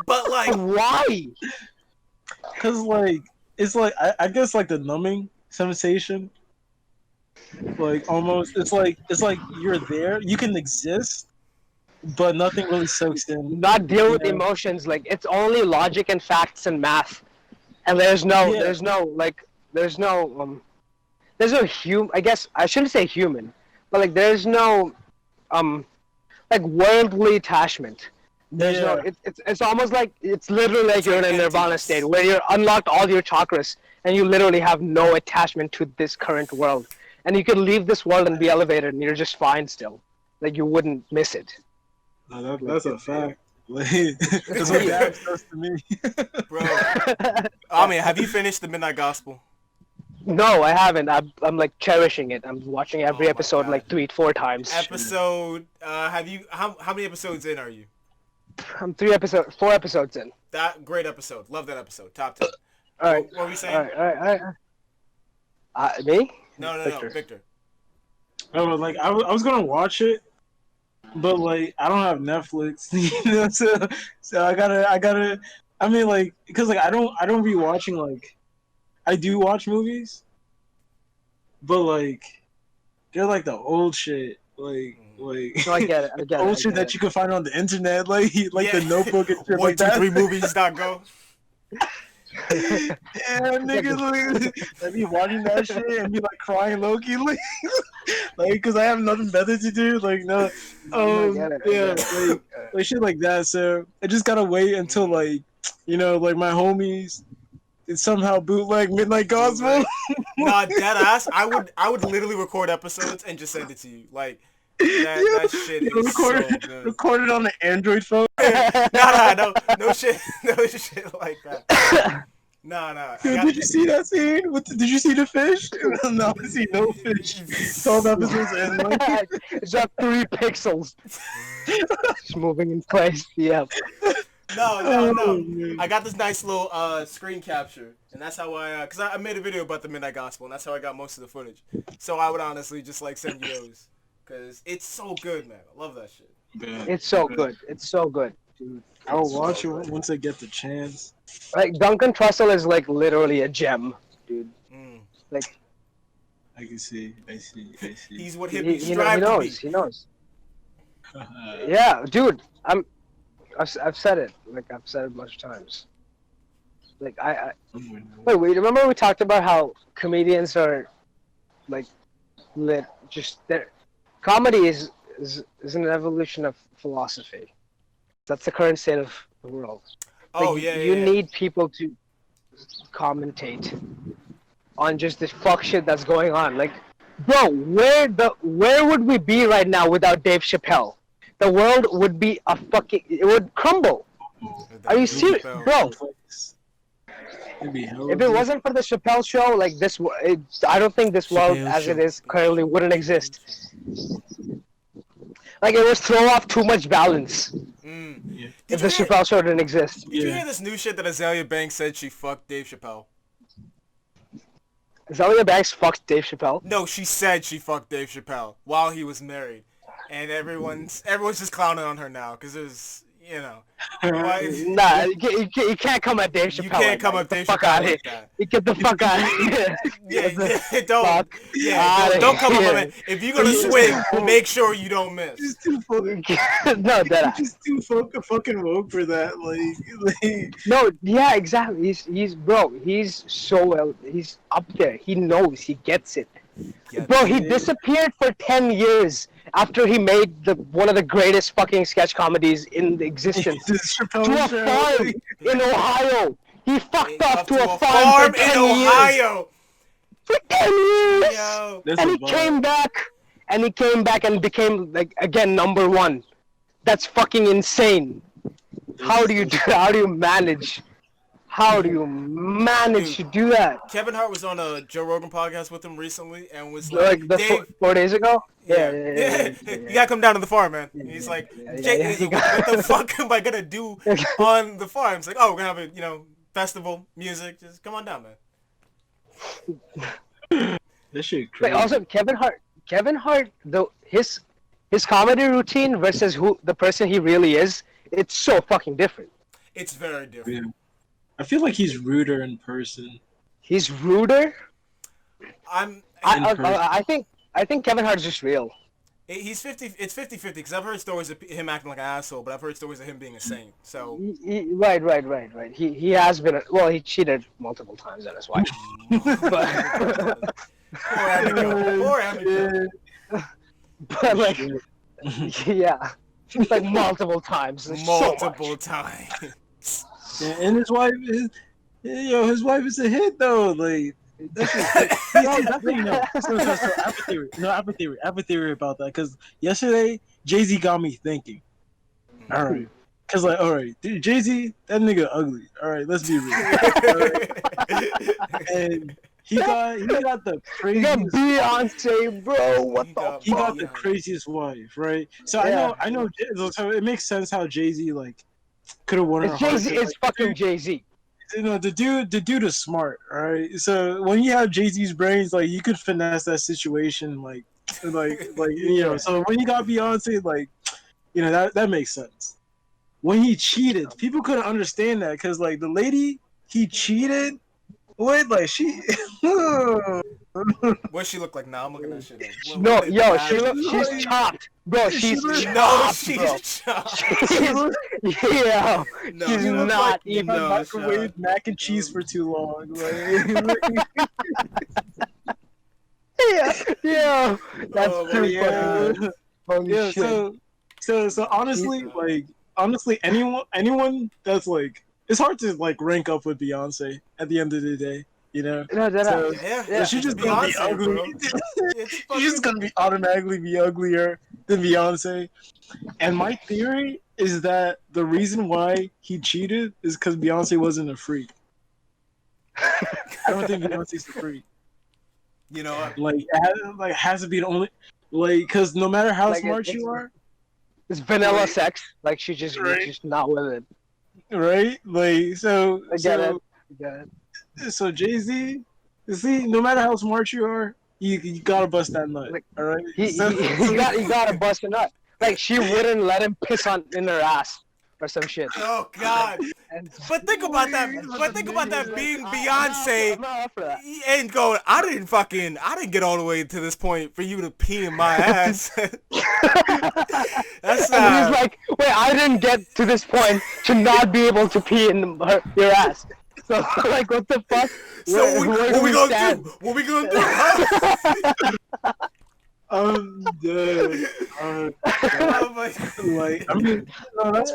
why? Cause like it's like I guess like the numbing sensation. Like almost, it's like you're there. You can exist, but nothing really soaks in. Not deal with Yeah. emotions. Like it's only logic and facts and math, and there's no I guess I shouldn't say human, but like there's no like worldly attachment. There's no. It's almost like it's literally like you're in a nirvana state where you're unlocked all your chakras and you literally have no attachment to this current world, and you could leave this world and be elevated and you're just fine still. Like you wouldn't miss it. No, that's a fact. Like, that's what Dad says to me. Bro, I mean, have you finished the Midnight Gospel? No, I haven't. I'm like cherishing it. I'm watching every Oh my episode God. like 4 times. Episode. Have you? How many episodes in are you? I'm 4 episodes in. That great episode. Love that episode. Top 10. All right. What were we saying? All right. Me? No, Victor. Victor. Oh, like I was gonna watch it, but like I don't have Netflix, so I gotta. I mean, like, because like I don't be watching like, I do watch movies, but like, they're like the old shit, like. No, I get it. Old shit that you can find on the internet, like Yeah. the Notebook and shit 1, like 2, that. 3 movies.go. Yeah, niggas, like, I be watching that shit and be like crying low-key, like, because I have nothing better to do, like, no, like shit like that. So I just gotta wait until like, like my homies, it's somehow bootleg Midnight Gospel. Nah, dead ass. I would literally record episodes and just send it to you, like. That shit is so good. Recorded on an Android phone. No shit like that. Nah. Dude, did you see that scene? Did you see the fish? No, I see no fish. 12 episodes in. Like, It's got 3 pixels. Just moving in place. Yeah. No. man. I got this nice little screen capture, and that's how because I made a video about the Midnight Gospel, and that's how I got most of the footage. So I would honestly just like send you those, because it's so good, man. I love that shit. It's so good. It's so good. Dude, I'll watch it once I get the chance. Like Duncan Trussell is like literally a gem, dude. Like I can see. I see. He's what he hippies strive to be. He knows. Yeah, dude. I've said it. Like I've said it much times. Like wait. Remember we talked about how comedians are like lit. Just their comedy is an evolution of philosophy. That's the current state of the world. Oh Like, yeah. you need people to commentate on just this fuck shit that's going on. Like, bro, where would we be right now without Dave Chappelle? The world would be it would crumble. Are you serious, bro? If it wasn't for the Chappelle show, like I don't think this world as it is currently wouldn't exist. Like it would throw off too much balance if the Chappelle show didn't exist. Did you hear this new shit that Azalea Banks said she fucked Dave Chappelle? Azalea Banks fucked Dave Chappelle? No, she said she fucked Dave Chappelle while he was married, and everyone's just clowning on her now because there's Nah, you can't come at Dave Chappelle. You can't come at Dave Chappelle like that. You get the fuck out of here. Don't come up with it. If you're gonna swing, make sure you don't miss. He's too fucking. No, that He's too fucking woke for that. Like. No, yeah, exactly. He's so well. He's up there. He knows. He gets it. Bro, he disappeared for 10 years after he made one of the greatest fucking sketch comedies in existence. To a farm in Ohio. He fucked off to a farm for 10 in Ohio. For 10 years. Yo. And he came back. And he came back and became like again #1. That's fucking insane. How do you manage? How do you manage to do that? Kevin Hart was on a Joe Rogan podcast with him recently and was like Dave, 4 days ago? Yeah. You gotta come down to the farm, man. He's like, what the fuck am I gonna do on the farm? It's like, oh, we're gonna have a festival, music. Just come on down, man. This shit crazy. Wait, also, Kevin Hart, his comedy routine versus the person he really is, it's so fucking different. It's very different. Yeah. I feel like he's ruder in person. He's ruder? I think Kevin Hart's just real. It's 50-50 because I've heard stories of him acting like an asshole, but I've heard stories of him being a saint. So right. He has been he cheated multiple multiple times on his wife. Poor Abigail. But like, yeah, like multiple times. Multiple times. Yeah, and his wife his wife is a hit though. Like, that's definitely no. So I have a theory about that. Cause yesterday Jay-Z got me thinking. All right, cause like, all right, Jay-Z, that nigga ugly. All right, let's be real. And he got the craziest. Beyonce, bro. What the fuck? He got the craziest wife, right? So yeah. I know. So it makes sense how Jay-Z like could have won her heart. Jay-Z is fucking Jay-Z. You know, the dude is smart, right? So when you have Jay-Z's brains, like you could finesse that situation, like you know. So when you got Beyonce, like, you know, that makes sense. When he cheated, people couldn't understand that because like the lady he cheated with, like she. What she look like now? I'm looking at shit. She's chopped, bro. She's chopped. She's chopped. Yeah, she's not even microwave mac and cheese for too long. Like. yeah, that's too fucking. Holy shit. So honestly, anyone that's like, it's hard to like rank up with Beyonce at the end of the day. You know, she's just gonna be ugly. She's just gonna be automatically be uglier than Beyonce. And my theory is that the reason why he cheated is because Beyonce wasn't a freak. I don't think Beyonce's a freak. You know what? Like, it has to be the only. Like, because no matter how Like, smart you are, it's vanilla Right. sex. Like she's just not with it. right? Like, I get it. I get it. so Jay-Z, you see, no matter how smart you are, you gotta bust that nut. Like, All right. He got a bust a nut. Like she wouldn't let him piss in her ass or some shit. Oh God! And But think about that. But think about that being Beyonce I'm not up for that. and going. I didn't get all the way to this point for you to pee in my ass. That's And he's like, wait, I didn't get to this point to not be able to pee in your ass. So like, what the fuck? So Where what do we gonna stand? do? What we gonna do? Huh? I'm dead. Oh my God. Like, I mean, no, that's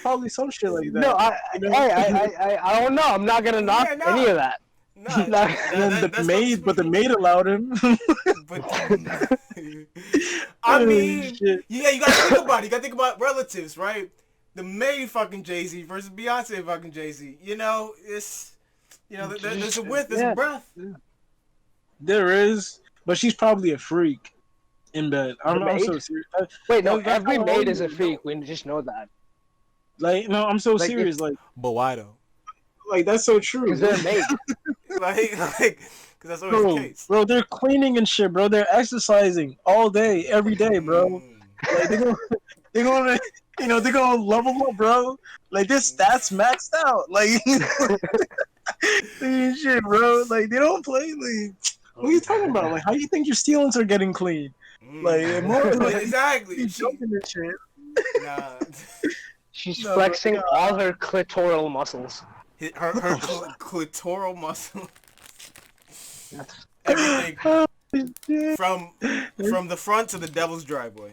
probably some shit like that. No, I don't know. I'm not gonna knock Yeah, no. any of that. Nah, No. And then that's the maid allowed him. But I mean, shit. yeah, you gotta think about it. You gotta think about relatives, right? The May fucking Jay-Z versus Beyonce fucking Jay-Z. You know, it's there's a width, there's a breadth. There is, but she's probably a freak in bed. I'm The so maid? serious. Wait, no, That's every how maid I is a know. freak. We just know that. Like, no, I'm so Like, serious. But why though? Like that's so true. Because they're made. Like, because that's always Bro, the case. bro, they're cleaning and shit, bro. They're exercising all day, every day, bro. Like they're gonna, they're gonna level up, bro. Like their stats maxed out. Like, shit, bro. Like they don't play. Like, what are you talking about? Like, how you think your ceilings are getting clean? Like, more like Exactly. you jumping and shit. Nah. She's No, flexing but, all her clitoral muscles. Her clitoral muscle. Everything Oh, shit. from the front to the devil's driveway.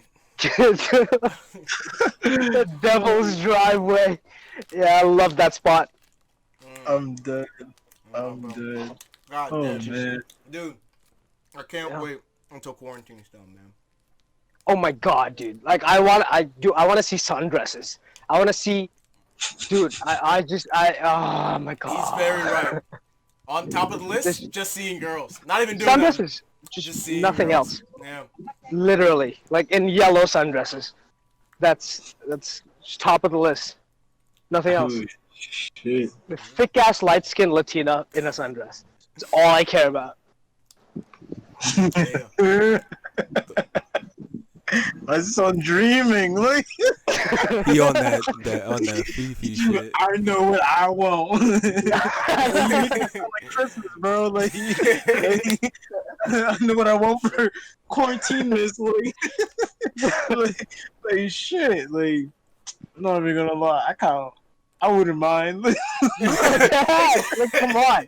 The devil's driveway. Yeah, I love that spot. I'm dead. Oh, I'm bro. dead. God Oh damn. man. Dude, I can't Yeah. wait until quarantine's done, man. Oh my god, dude! Like I want to see sundresses. I want to see, dude. Oh my god. He's very right. On top of the list, This- just seeing girls. Not even doing that. Sundresses. Just seeing Nothing girls. else. Yeah. Literally, like in yellow sundresses. That's top of the list. Nothing else. Oh, shit. The thick ass light skinned Latina in a sundress. That's all I care about. Yeah. My son dreaming. Like He on that Fifi shit. I know what I want. Like Christmas, bro. Like, I know what I want for quarantine, miss. Like shit. Like, I'm not even gonna lie. I wouldn't mind. Like, come on.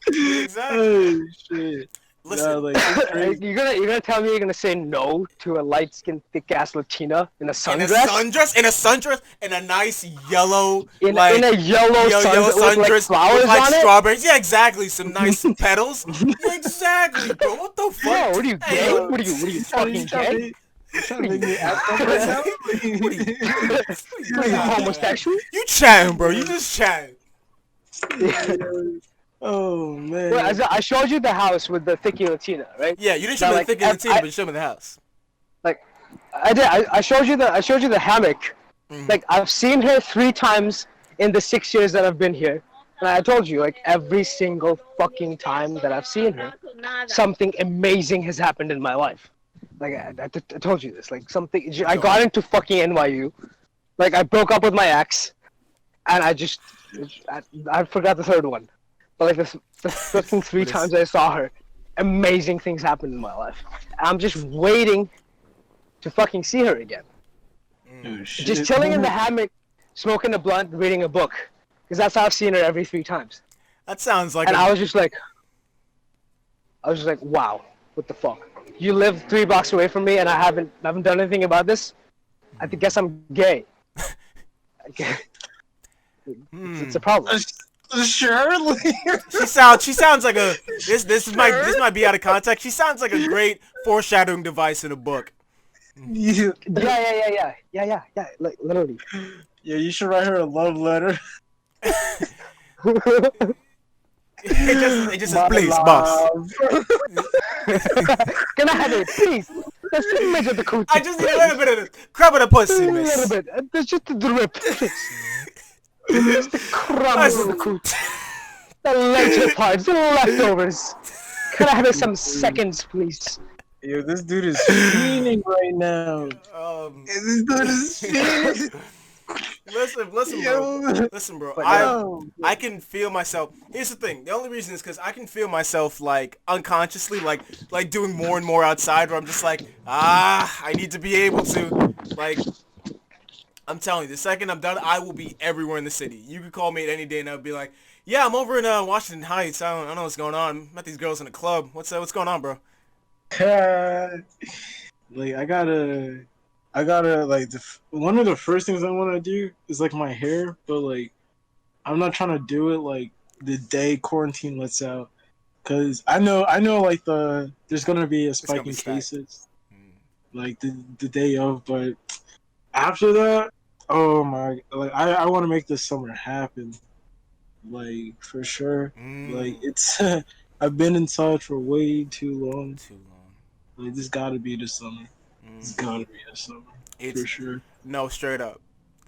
Exactly. Oh shit. Listen, Yeah, like, it's crazy. You're gonna tell me you're gonna say no to a light skinned thick ass Latina in a in a sundress? sundress, and a nice yellow, In like a yellow yellow sundress with like sundress flowers with like on it? strawberries. Yeah, exactly. Some nice petals. Yeah, exactly, bro. What the fuck? Bro, what are you Hey, gay? yo. What are you fucking gay? You trying to make me act up right now? What are you, homosexual? You chatting, bro. You just chatting. Oh man. Well, I showed you the house with the thicky Latina, right? Yeah, you didn't show Now, me like, the thick and the team, I- but you showed me the house. I did. I showed you the hammock. Mhm. Like I've seen her 3 times in the 6 years that I've been here, and I told you, like every single fucking time that I've seen her, something amazing has happened in my life. Like I told you this. Like something. I got into fucking NYU. Like I broke up with my ex, and I forgot the third one. But like the fucking 3 What is- times I saw her, amazing things happened in my life. I'm just waiting to fucking see her again. Oh, shit. Just chilling in the hammock, smoking a blunt, reading a book. Because that's how I've seen her every 3 times. That sounds like And a, I was just like, wow, what the fuck? You live 3 blocks away from me and I haven't done anything about this? I guess I'm gay. It's a problem. Sure. she sounds like a this might be out of context. She sounds like a great foreshadowing device in a book. Yeah. Yeah, like literally. Yeah, you should write her a love letter. It just says, My please, boss. love. Can I have it, please? Just a smidge of the coochie. I just need a little bit of the crab of the A pussy, little miss. bit. There's just a drip, please. Just the crumbs of the cooch. The later parts, the leftovers. Can I have some seconds, please? Yo, this dude is fiending right now. Um, This dude is fiending. listen, bro. Yo. Listen, bro. But I can feel myself. Here's the thing. The only reason is because I can feel myself like unconsciously, like doing more and more outside. Where I'm just like, I need to be able to, like. I'm telling you, the second I'm done, I will be everywhere in the city. You could call me at any day, and I'll be like, yeah, I'm over in Washington Heights. I don't know what's going on. Met these girls in a club. What's going on, bro? Like I gotta like one of the first things I want to do is like my hair, but like I'm not trying to do it like the day quarantine lets out, cause I know like there's gonna be a It's gonna spike be in stacked. cases like the day of, but after that, oh my, like I want to make this summer happen, like for sure. Like it's I've been inside for way too long. Too long. Like this gotta be the summer. It's gotta be the summer It's for sure. no, straight up.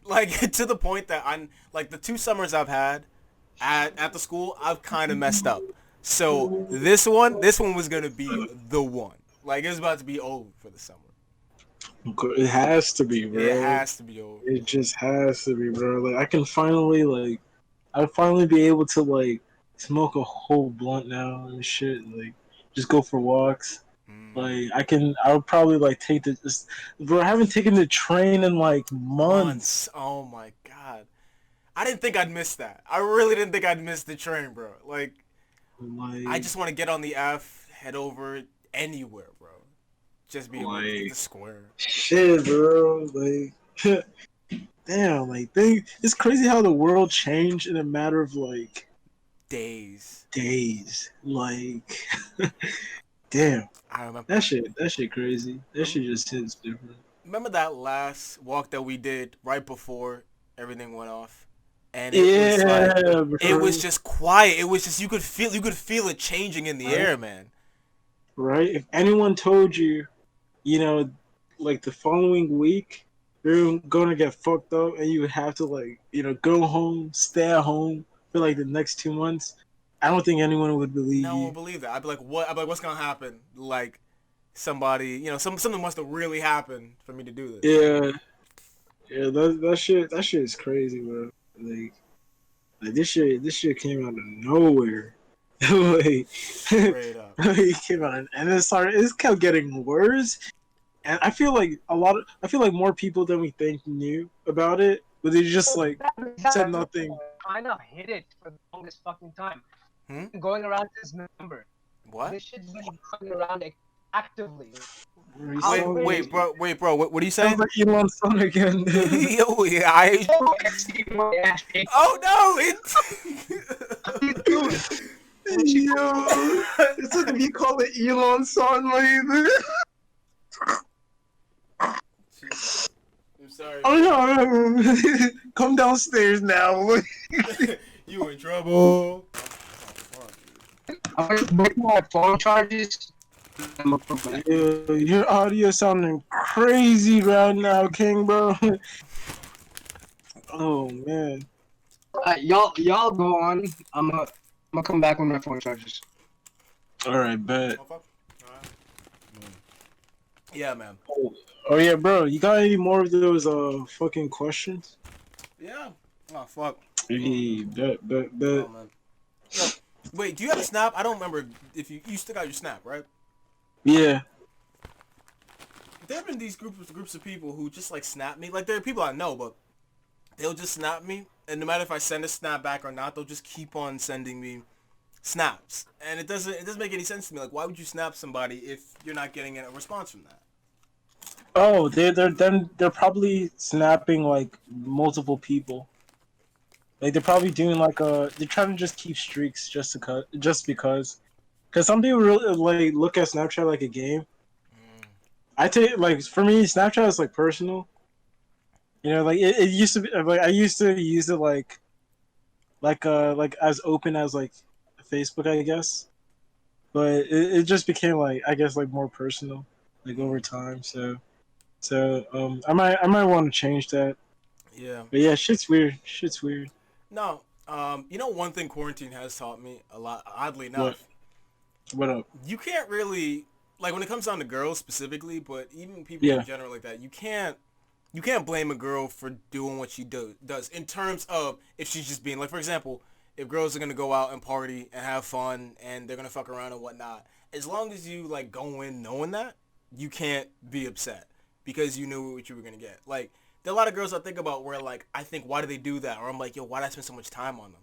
Like to the point that I'm like the 2 summers I've had at the school, I've kind of messed up. So this one was gonna be the one. Like it's about to be over for the summer. It has to be, bro. It has to be over. It just has to be, bro. Like I can finally I'll finally be able to like smoke a whole blunt now and shit. Like just go for walks. Like I'll probably like take this. Bro, I haven't taken the train in like months. Oh my god. I didn't think I'd miss that. I really didn't think I'd miss the train, bro. Like I just want to get on the F, head over anywhere, bro. Just be able to get the square. Shit, bro. Like, damn. Like, it's crazy how the world changed in a matter of like Days. Like, damn. I remember. That shit crazy. That shit just hits different. Remember that last walk that we did right before everything went off, and it was just quiet. It was just you could feel it changing in the air, man. Right? If anyone told you, you know, like the following week you're gonna get fucked up and you would have to like, you know, go home, stay at home for like the next 2 months, I don't think anyone would believe No one you. would believe that. I'd be like, what? I'd be like, what's gonna happen? Like, somebody, you know, something must have really happened for me to do this. Yeah, that shit is crazy, bro. Like this shit came out of nowhere. Like, Straight up. it came out and it kept getting worse. And I feel like more people than we think knew about it, but they just like said nothing. Kind of hid it for the longest fucking time. Hmm? Going around this number. What? This shit's been going around actively. Wait, bro. What are you saying? Sounds like Elon's son again. Yo, yeah, oh no! Yo, it's like if you call it Elon's son, like. I'm sorry. Oh no! Come downstairs now. You in trouble? I'm gonna make my phone charges. Your audio sounding crazy right now, King, bro. Oh man. Y'all go on. I'm gonna come back when my phone charges. All right, bet. Yeah, man. Oh yeah, bro. You got any more of those fucking questions? Yeah. Oh fuck. Hey, bet. Oh, man. Yo, wait, do you have a Snap? I don't remember if you still got your Snap, right? Yeah. There have been these groups of people who just like snap me. Like there are people I know, but they'll just snap me, and no matter if I send a snap back or not, they'll just keep on sending me snaps, and it doesn't make any sense to me. Like, why would you snap somebody if you're not getting a response from that? Oh, they're probably snapping like multiple people. Like they're probably doing like they're trying to just keep streaks just because. Because some people really like look at Snapchat like a game. I take like for me, Snapchat is like personal. You know, like it used to be like I used to use it like as open as like Facebook, I guess. But it just became like, I guess, like more personal, like over time. So I might want to change that. Yeah. But yeah, shit's weird. Shit's weird. No. You know, one thing quarantine has taught me a lot. Oddly What? enough, What up? you can't really like when it comes down to girls specifically, but even people Yeah. in general like that. You can't blame a girl for doing what she does in terms of if she's just being like, for example, if girls are gonna go out and party and have fun and they're gonna fuck around and whatnot. As long as you like go in knowing that, you can't be upset because you knew what you were gonna get. Like there are a lot of girls I think about where like I think why do they do that, or I'm like, yo, why did I spend so much time on them?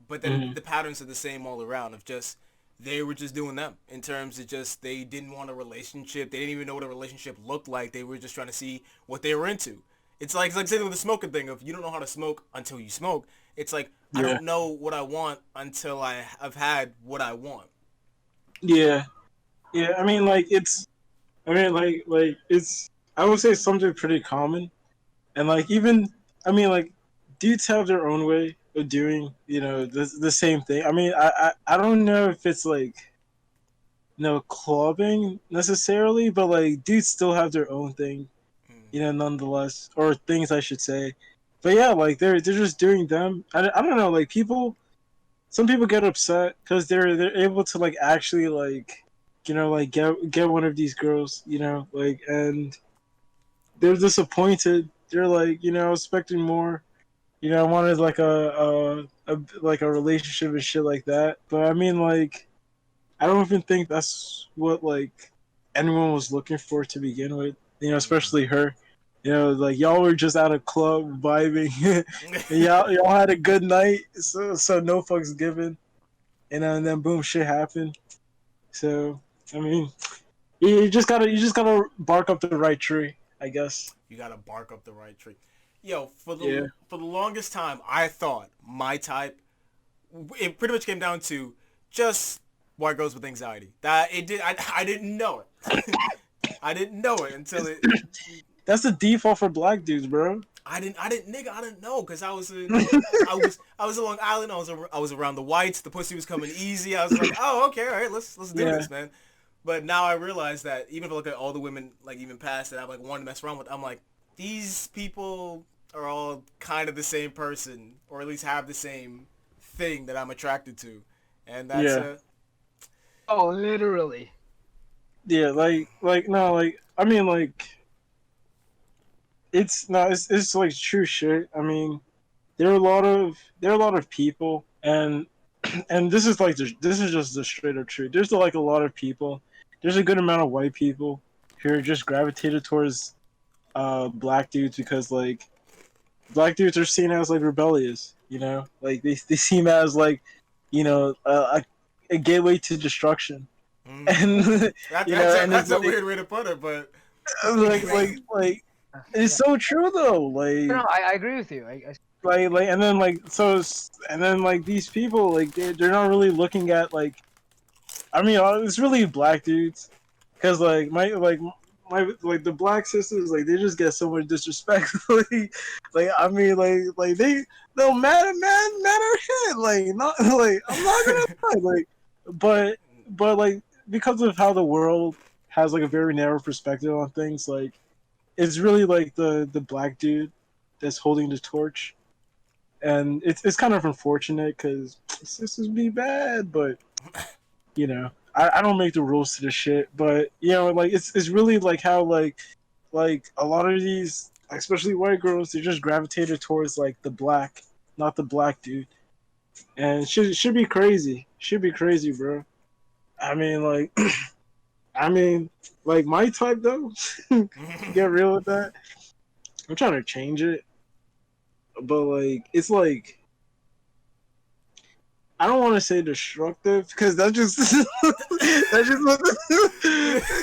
But then Mhm. the patterns are the same all around of just they were just doing them in terms of just they didn't want a relationship. They didn't even know what a relationship looked like. They were just trying to see what they were into. It's like saying with the smoking thing of you don't know how to smoke until you smoke. It's like I Yeah. don't know what I want until I've had what I want. Yeah. Yeah. I mean, like it's. I mean, like it's. I would say something pretty common, and like even. I mean, like dudes have their own way of doing, the same thing. I mean, I don't know if it's like clubbing necessarily, but like dudes still have their own thing, Mm. nonetheless, or things I should say. But yeah, like they're just doing them. I don't know, like people. Some people get upset because they're able to like actually like, like get one of these girls, like, and they're disappointed. They're like, I was expecting more. I wanted like a like a relationship and shit like that. But I mean, like, I don't even think that's what like anyone was looking for to begin with. Especially her. Like y'all were just at a club vibing, and y'all had a good night, so no fucks given, and then boom, shit happened. So I mean, you just gotta bark up the right tree, I guess. You gotta bark up the right tree. Yo, for Yeah. the longest time, I thought my type. It pretty much came down to just white girls with anxiety. That it did. I didn't know it. I didn't know it until it. That's the default for black dudes, bro. Nigga, I didn't know because I was in Long Island. I was around the whites. The pussy was coming easy. I was like, oh, okay, all right, let's do Yeah. this, man. But now I realize that even if I look at all the women, like even past that, I like wanted to mess around with. I'm like, these people are all kind of the same person, or at least have the same thing that I'm attracted to, and that's Yeah. Oh, literally. Yeah, like no, like I mean, like it's no, it's like true shit. I mean, there are a lot of people, and this is like this is just the straight up truth. There's like a lot of people. There's a good amount of white people who are just gravitated towards black dudes because like black dudes are seen as like rebellious. Like they seem as like a gateway to destruction, mm, and and it's that's a like weird way to put it, but like it's Yeah. so true though. No, I agree with you. And then and then like these people like they're not really looking at like I mean it's really black dudes because like my the black sisters like they just get so much disrespect like I mean like they no matter hit like not like I'm not gonna lie, like but like because of how the world has like a very narrow perspective on things like it's really like the black dude that's holding the torch, and it's kind of unfortunate because sisters be bad, but I don't make the rules to the shit, but like it's really like how like a lot of these, especially white girls, they just gravitated towards like the black, not the black dude, and it should be crazy, bro. I mean like I mean like my type though, to get real with that, I'm trying to change it, but like it's like I don't want to say destructive because that just that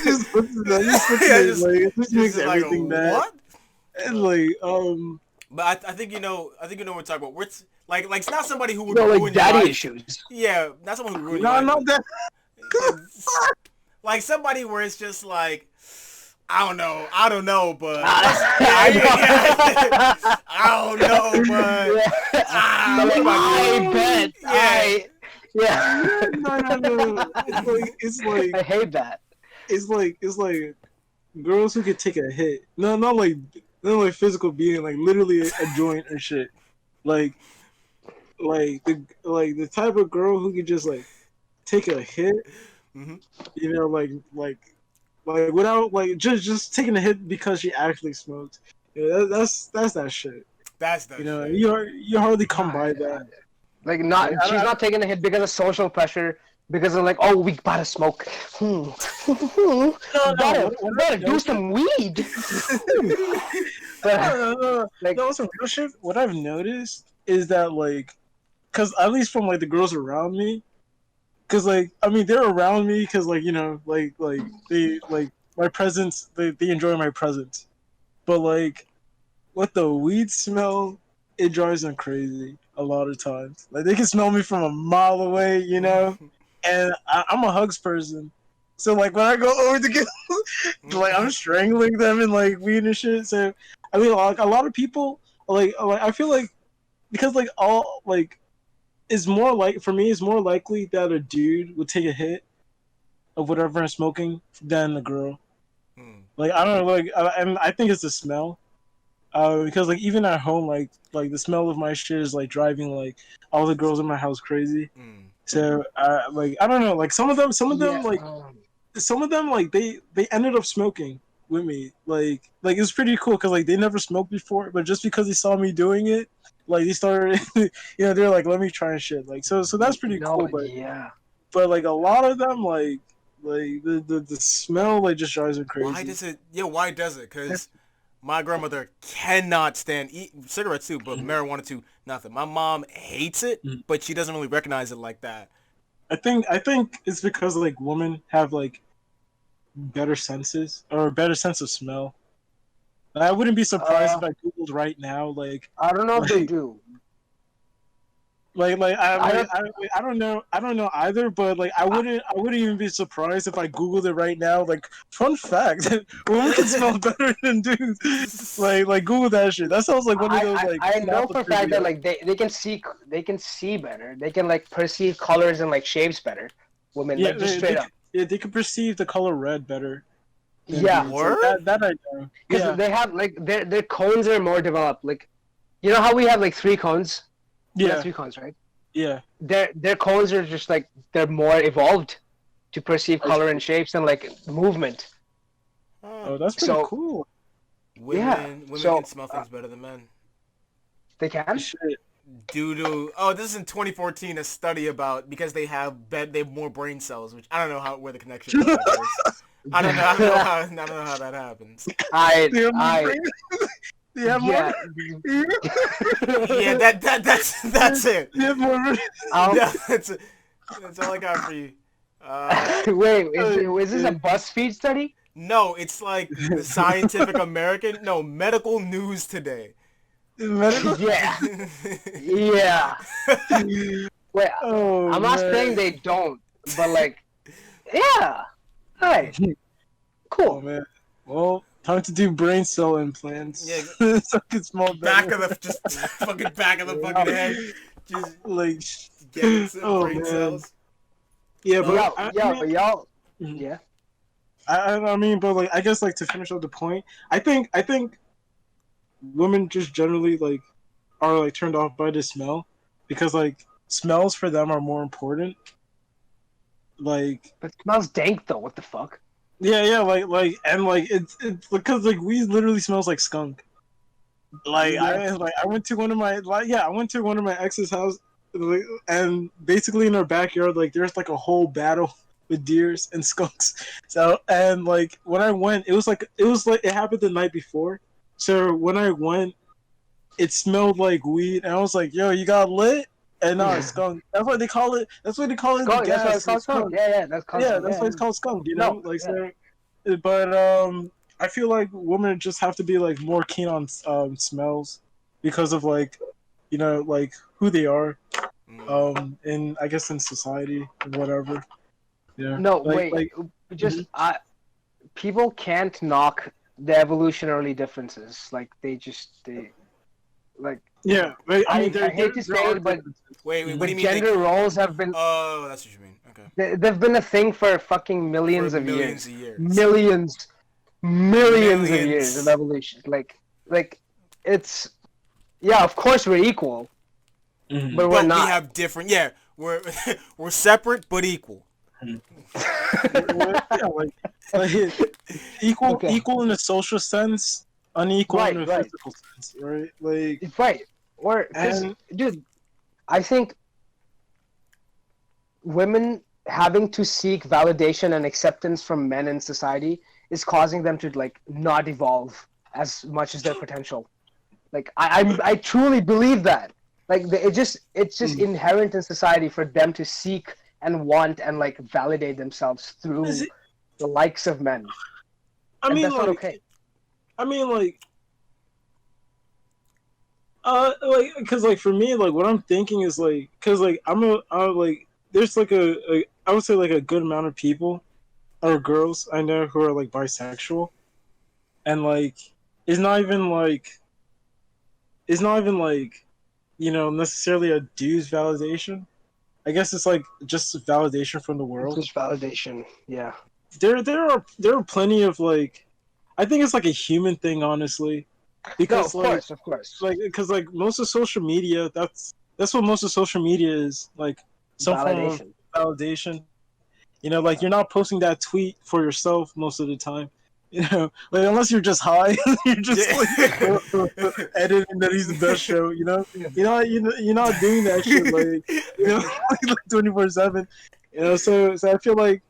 just puts yeah, it like it just makes just like everything bad. what? And like But I think I think what we're talking about. Like it's not somebody who would ruin Like your daddy life. issues. Yeah, not someone who would ruin your no, life. not that. Like somebody where it's just like I don't know, but I don't know, but I bet. yeah. Yeah. No. I hate that. It's like girls who could take a hit. No, not like physical being, like literally a joint or shit. Like the type of girl who could just like take a hit, Hmm. you know, like without like just taking a hit because she actually smoked. Yeah, that's that shit. That's You that know, shit. you hardly come by God. that. Like Like, not, she's not taking a hit because of social pressure. Because of like, oh, we gotta smoke. no. What Better I've do noticed, some weed. But like, no, some real shit. What I've noticed is that like, cause at least from like the girls around me, cause like I mean they're around me, cause like you know like they like my presence, they enjoy my presence, but like what the weed smell, it drives them crazy a lot of times. Like they can smell me from a mile away, you know, and I'm a hugs person. So like when I go over to get, like I'm strangling them and like weed and shit. So I mean like a lot of people like I feel like because like all like it's more like for me it's more likely that a dude would take a hit of whatever I'm smoking than a girl. Mm. Like I don't know like and I think it's the smell. Because like even at home, like the smell of my shit is like driving like all the girls in my house crazy. Mm. So like I don't know, like yeah. some of them like they ended up smoking with me. Like it's pretty cool because like they never smoked before, but just because they saw me doing it, like they started, you know, they're like, let me try and shit. Like so that's pretty No, cool. yeah. But like a lot of them like the smell like just drives them Why crazy. does it? Yeah, why does it? Because my grandmother cannot stand cigarettes too, but marijuana too. Nothing. My mom hates it, Mhm. but she doesn't really recognize it like that. I think it's because like women have like better senses or a better sense of smell. I wouldn't be surprised Uh, if I googled right now, I don't know if they like, do. I like don't. I don't know either, but like I wouldn't even be surprised if I googled it right now. Like, fun fact, women can smell better than dudes. Like Google that shit. That sounds like one of those like I know Snapple for a fact that trivia. like they can see better. They can like perceive colors and like shapes better. Women Yeah, like just straight up. they can perceive the color red better than Yeah, dudes. Like Word? that I know. because Yeah, they have like their cones are more developed. Like you know how we have like three cones. We have yeah, three cones, right? yeah. Their cones are just like they're more evolved to perceive I color and shapes and like movement. Huh. Oh, that's pretty So cool. yeah, Women can so smell things better than men. they can. Shit. Due to this is in 2014 a study about because they have more brain cells, which I don't know where the connection with that goes. I don't know how that happens. They have more I brain. They have more. yeah. Yeah, that's it. They have more. um, Yeah, that's all I got for you. wait, Oh, is this a shit. BuzzFeed study? No, it's like the Scientific American. No, Medical News Today. Medical. Yeah, yeah. Wait, Oh I'm not saying man. they don't, but like, yeah. Hi, Oh cool. man. Well, time to do brain cell Yeah, implants so I can smell back better. of the just fucking back of the fucking head, just Like, getting some oh brain man. cells. Yeah, but Yo, yo, y'all. mhm. Yeah. I mean, but like, I guess like to finish up the point, I think women just generally like are like turned off by the smell because like smells for them are more important. Like But it smells dank though. What the fuck? yeah, and like it's because like weed literally smells like skunk. Yeah. I went to one of my I went to one of my ex's house, like, and basically in our backyard like there's like a whole battle with deers and skunks. So and like when I went, it was like it happened the night before. So when I went, it smelled like weed, and I was like, "Yo, you got lit?" And no, it's skunk. That's what they call it. That's what they call it. The Skunk. That's why it's gas. called It's skunk. skunk. Yeah, yeah. That's called Yeah, skunk. that's Yeah, why yeah. it's called skunk. You No. know, like Yeah. so. But I feel like women just have to be like more keen on smells because of like, you know, like who they are, Mm. in I guess in society or whatever. Yeah, No, wait. like Just mhm. people can't knock the evolutionary differences. Like they like Yeah, but, I mean, I hate to say there are it, but differences. Wait, what do you mean? gender roles have been Oh, that's what you mean. Okay. they've been a thing for fucking For millions of millions years. of years. Millions of years of evolution. Like it's yeah, of course we're equal, Mhm. but we're But we not. have different. Yeah, we're we're separate but equal. Yeah, like equal Okay. equal in a social sense, unequal in Right, a right, physical sense, right? Like, right. Or because, and dude, I think women having to seek validation and acceptance from men in society is causing them to like not evolve as much as their potential. Like I truly believe that. Like it's just mm, inherent in society for them to seek and want and like validate themselves is through it, the likes of men, I and mean, that's not like, okay. I mean, like, like, cause like for me, like, what I'm thinking is like, cause like I'm like, there's like I would say like a good amount of people or girls I know who are like bisexual, and like, it's not even like, it's not even like, necessarily a dude's validation. I guess it's like just validation from the It's world. just validation. Yeah. There are plenty of like, I think it's like a human thing, honestly, No, because of course, of course. because like most of social media, that's what most of social media is, like some form of Validation. validation. Like you're not posting that tweet for yourself most of the time. Like unless you're just high, you're just like Yeah. editing that he's the best show. You're not doing that shit like like 24/7. So I feel like,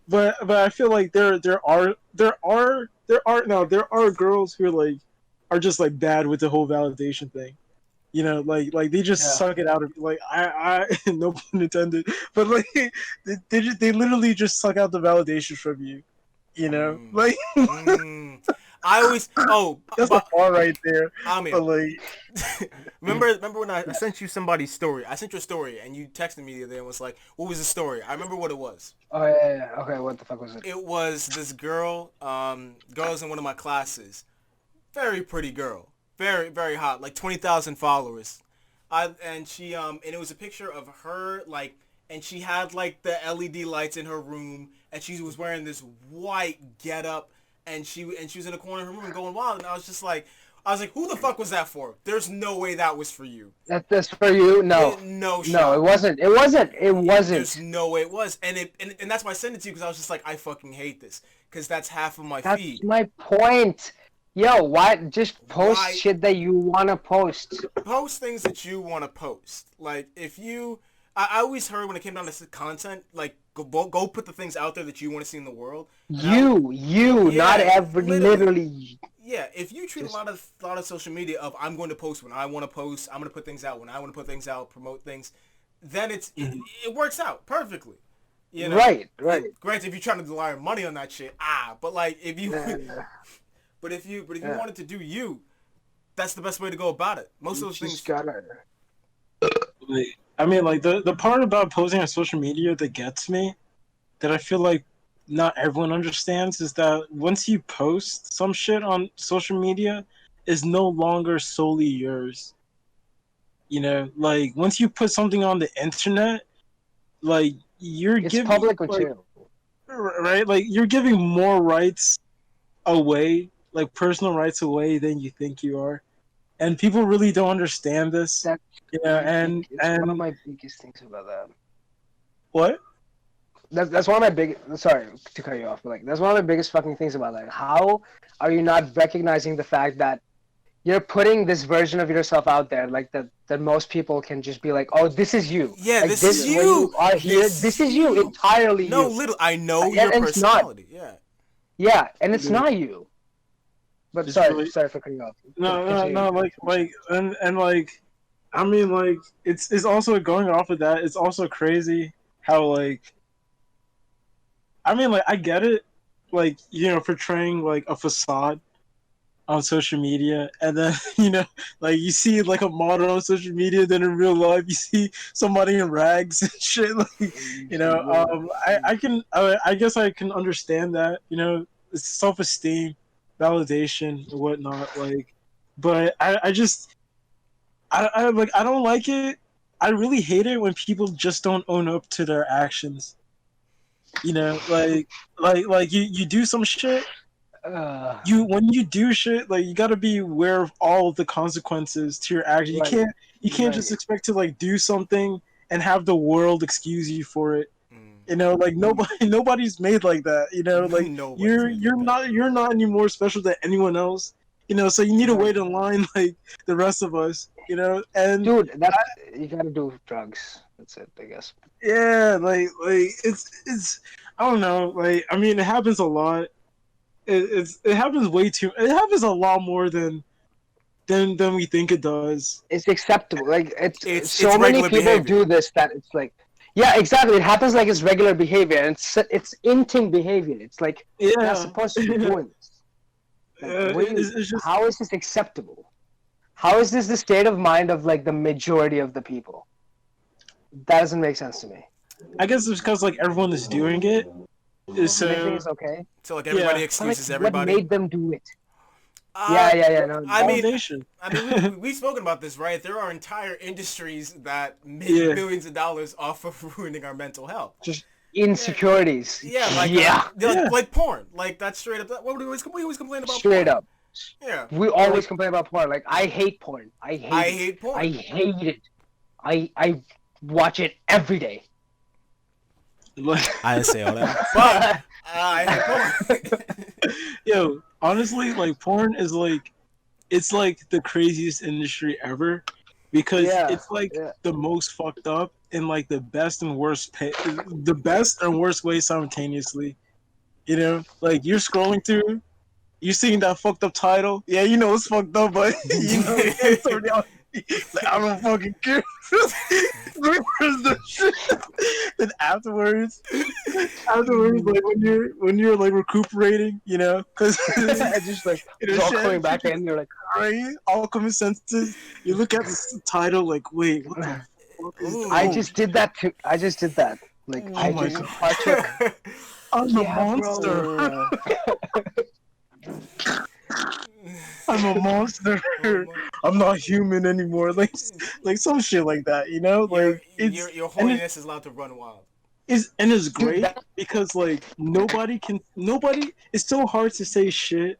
but I feel like there are girls who are just like bad with the whole validation thing. Like they just Yeah. suck it out of, like, I no pun intended, but like they literally just suck out the validation from you. Mm. Like Mm. I always. Oh, that's a but bar right there. Amir, But like, remember when I sent you somebody's story? I sent you a story and you texted me the other day and was like, "What was the story?" I remember what it was. Oh yeah. Okay, what the fuck was it? It was this girl. Girls in one of my classes. Very pretty girl. Very very hot. Like 20,000 followers. And it was a picture of her like, and she had like the LED lights in her room, and she was wearing this white getup, and she was in a corner of her room and going wild, and I was like, who the fuck was that for? There's no way that was for you. That's for you? No. No No, it shot. wasn't. It wasn't. It There's wasn't. no way it was, and that's why I sent it to you because I was just like, I fucking hate this because that's half of my That's feed. my point. Yo, why just post Why shit that you wanna post? post things that you want to post? Like if you, I always heard when it came down to content, like go put the things out there that you want to see in the world. And You, not yeah, every literally. yeah. If you treat Just a lot of social media of I'm going to post when I want to post, I'm going to put things out when I want to put things out, promote things, then it works out perfectly. right, right. Granted, if you're trying to rely on money on that shit, but like if you, Nah, but if you yeah. wanted to do you, that's the best way to go about it. Most You of those just things, gotta. I mean, like the part about posting on social media that gets me, that I feel like not everyone understands, is that once you post some shit on social media, is no longer solely yours. Like once you put something on the internet, like you're It's giving, public like, material. right, like you're giving more rights away, like personal rights away, than you think you are, and people really don't understand this. That's Yeah, my big. and It's one of and my biggest things about that. what? That's one of my big. Sorry to cut you off, but like that's one of the biggest fucking things about that. How are you not recognizing the fact that you're putting this version of yourself out there, like that most people can just be like, oh, this is you. yeah, Like this is this when you you. are here, this is you, entirely No, you. little. I know your And it's not. personality. Yeah. Yeah, and it's Yeah. not you. But It's really, sorry for cutting you off. no, Continue. like, and like, I mean, like, it's also going off of that. It's also crazy how, like, I mean, like, I get it, like, portraying like a facade on social media, and then like you see like a model on social media, then in real life you see somebody in rags and shit. Like, I guess I can understand that. It's self-esteem, validation, and whatnot. Like, but I just I don't like it. I really hate it when people just don't own up to their actions. You know, like you do some shit. Uh, When you do shit, like you gotta be aware of all of the consequences to your action. right, You can't right. just expect to like do something and have the world excuse you for it. You know, like nobody's made like that. You know, like Nobody's made like that. you're not any more special than anyone else. You know, so you need to Right. wait in line like the rest of us. You know, and Dude, you gotta do drugs. That's it, I guess. yeah, like it's I don't know. Like I mean, it happens a lot. It happens way too. It happens a lot more than we think it does. It's acceptable. Like It's so many regular people behavior. do this that it's like, yeah, exactly. It happens like it's regular behavior, and it's inting behavior. It's like you're not Yeah, supposed to be doing this. Like, what do you? it's just. How is this acceptable? How is this the state of mind of like the majority of the people? That doesn't make sense to me. I guess it's because like everyone is doing it. So they think So it's okay. So like everybody yeah, But like, excuses what everybody. made them do it? Uh, Yeah. No, I mean, validation. we've spoken about this, right? There are entire industries that make Yeah. billions of dollars off of ruining our mental health. just insecurities. Yeah, like yeah, like porn, like that's straight up. What we always complain about? straight porn. up. Yeah, We always complain about porn. Like I hate porn. I I hate porn. hate it. I watch it every day. Like, I didn't say all that. But I hate porn. yo, honestly, like porn is like, it's like the craziest industry ever, because Yeah, it's like yeah. the most fucked up in like the best and worst the best and worst way simultaneously. You know, like you're scrolling through, you seeing that fucked up title. Yeah, you know it's fucked up, but you know it's already out. Like I don't fucking care. Where's the shit? Then afterwards, like when you're like recuperating, you know, because just like it's all coming back in. You're like, right, all common senses. You look at the title, like, wait, what the fuck is Ooh. I just did that too. I just did that. Like Oh I my just God. partook. I'm a Yeah, monster. bro. I'm a monster. I'm not human anymore. Like some shit like that, you know? Like Your horniness is allowed to run wild. it's great that- because like nobody. It's so hard to say shit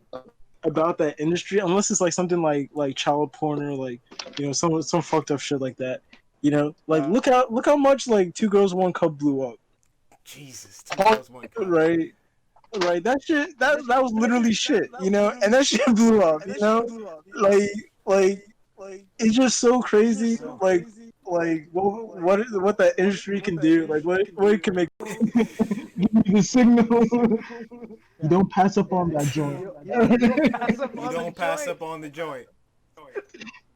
about that industry unless it's like something like child porn or like, you know, some fucked up shit like that. You know, like look how much like Two Girls One Cup blew up. Jesus, 2001. Right. Right, that shit, that was literally shit, you know, and that shit blew up, you know, like it's just so crazy, like what that industry can do, like what it can make. Give me the signal. You don't pass up on that joint. You don't pass up on the joint.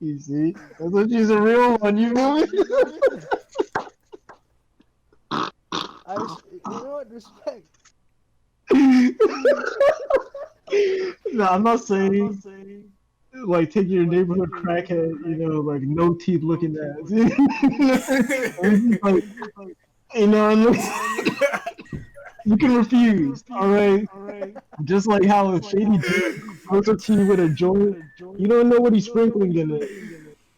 You see, that's what she's a real one. You know. You know what? Respect. No, I'm not saying like take your neighborhood crackhead, you know, like no teeth looking ass. Like, you know, you can refuse, all right. Just like how a shady dude goes up to you with a joint, you don't know what he's sprinkling in it.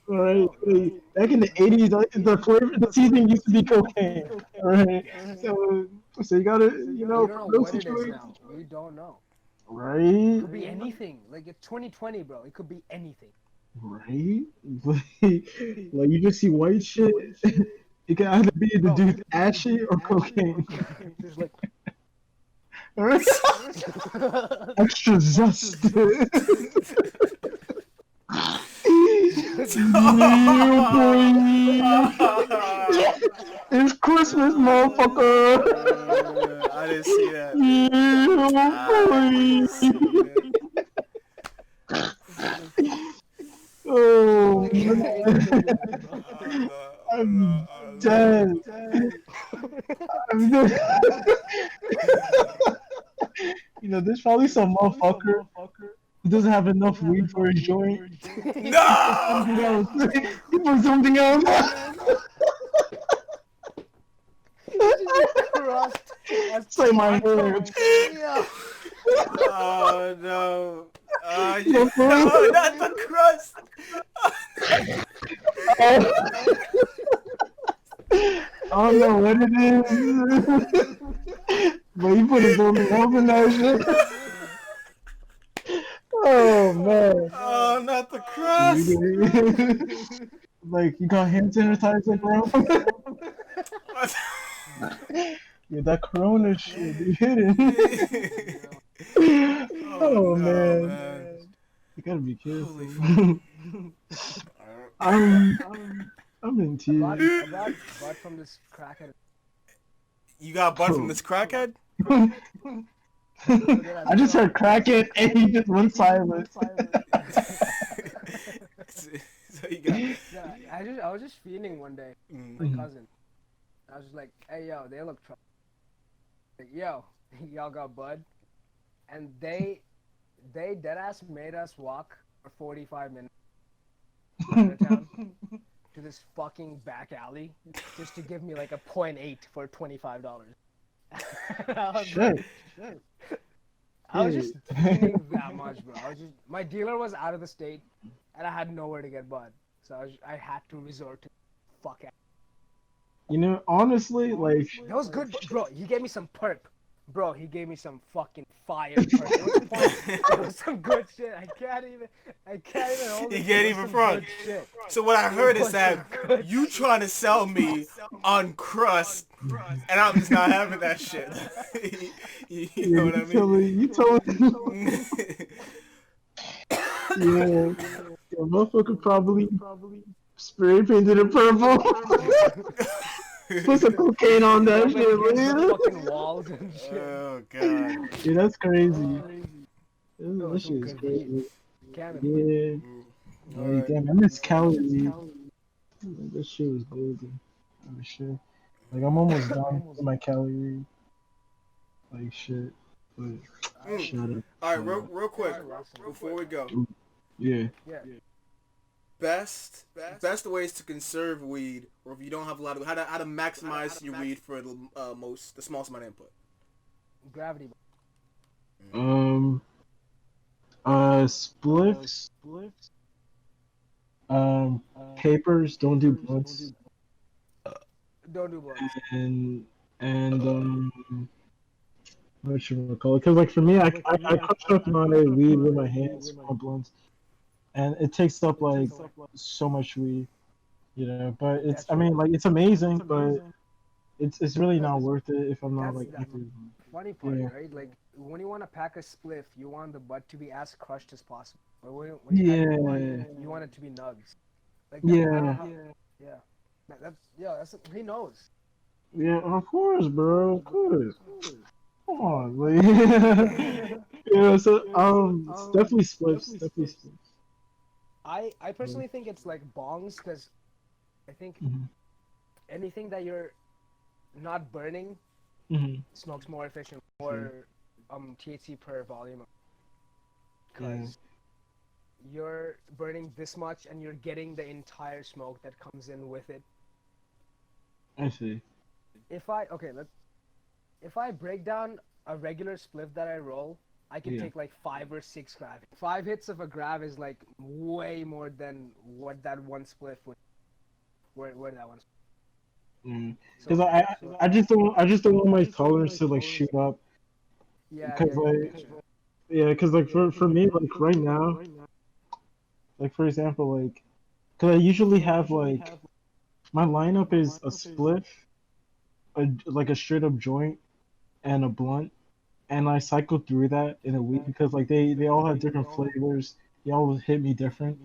All right, like, back in the '80s, the flavor, the seasoning used to be cocaine. All right, so you gotta, you know, We don't know what it is now. We don't know. right? It could be anything. Like it's 2020, bro. It could be anything. Right? Like you just see white shit. It can either be the dude's ashy or cocaine. There's like Extra zest. Yeah, boy. It's Christmas, motherfucker. I didn't see that. Oh, I'm dead. I'm dead. You know, there's probably some motherfucker who doesn't have enough weed for his joint. No! You put something else. It's like my hair. Oh no! No, not the crust. I don't know what it is, but you put a building up in that shit. Oh man. Oh, not the crust. Like you got hand sanitizer, bro. Yeah, that Corona shit, you hit it. Oh Oh no, man, man. you gotta be Holy careful. I'm I'm in tears. I got butt from this crackhead. You got butt from this crackhead? So then I just heard crack it and he just went silent. So you got. Yeah, I was just feeling one day Mm. my cousin. I was just like, hey yo, they look like yo, y'all got bud, and they deadass made us walk for 45 minutes out of town to this fucking back alley just to give me like a .8 for $25. I was Shit. like, I was just feeling that much, bro. My dealer was out of the state, and I had nowhere to get bud, so I had to resort to fuck out. You know, honestly, like That was good, bro. He gave me some perp. Bro, he gave me some fucking fire perp. It was fun. It was some good shit. I can't even hold it. You can't It was even some front. good shit. So what I heard is was that some good you trying to sell me on crust, and I'm just not having that shit. You know what I mean? you totally, yeah, yeah, motherfucker probably spray painted it purple. Put some cocaine on that Rubbing shit, against the man. fucking walls and shit. Oh god. Yeah, that's crazy. No, That some shit is good crazy. weed. Cannon. Yeah, All like, right. damn, I miss calories. That shit was golden. Oh shit. Like I'm almost done with my calorie. Like shit. But shut up. All right, real quick before we go. Yeah. Yeah. Best ways to conserve weed, or if you don't have a lot of how to maximize your weed for the smallest amount of input. Gravity. Um. Spliffs. Papers. Don't do blunts. Don't do blunts. And what should we call it? Because like for me, I crush up my weed with my hands, my blunts, and it takes up like so much weed, you know. But it's I mean like it's amazing, but it's really not worth it if I'm not That's like the happy. funny part, Yeah. right? Like when you want to pack a spliff, you want the butt to be as crushed as possible. But when you pack a Yeah. blunt, you want it to be nugs. Like that, I don't Yeah. know yeah. That's he knows. Yeah, of course, bro. Of course. Come on, like, yeah. So it's definitely spliffs. Definitely spliffs. I personally think it's like bongs because I think Mhm. anything that you're not burning Mhm. smokes more efficient, more THC per volume. Yeah. Because you're burning this much and you're getting the entire smoke that comes in with it. I see. If I break down a regular spliff that I roll, I can Yeah. take like 5 or 6 grav. 5 hits of a grav is like way more than what that one spliff would. Where that one. Because I just don't want my tolerance to like shoot up. Yeah, Because yeah, like yeah, because like for me like right now, like for example like, because I usually have like my lineup is a spliff, like a straight up joint, and a blunt, and I cycle through that in a week because like they all have different flavors. They all hit me different,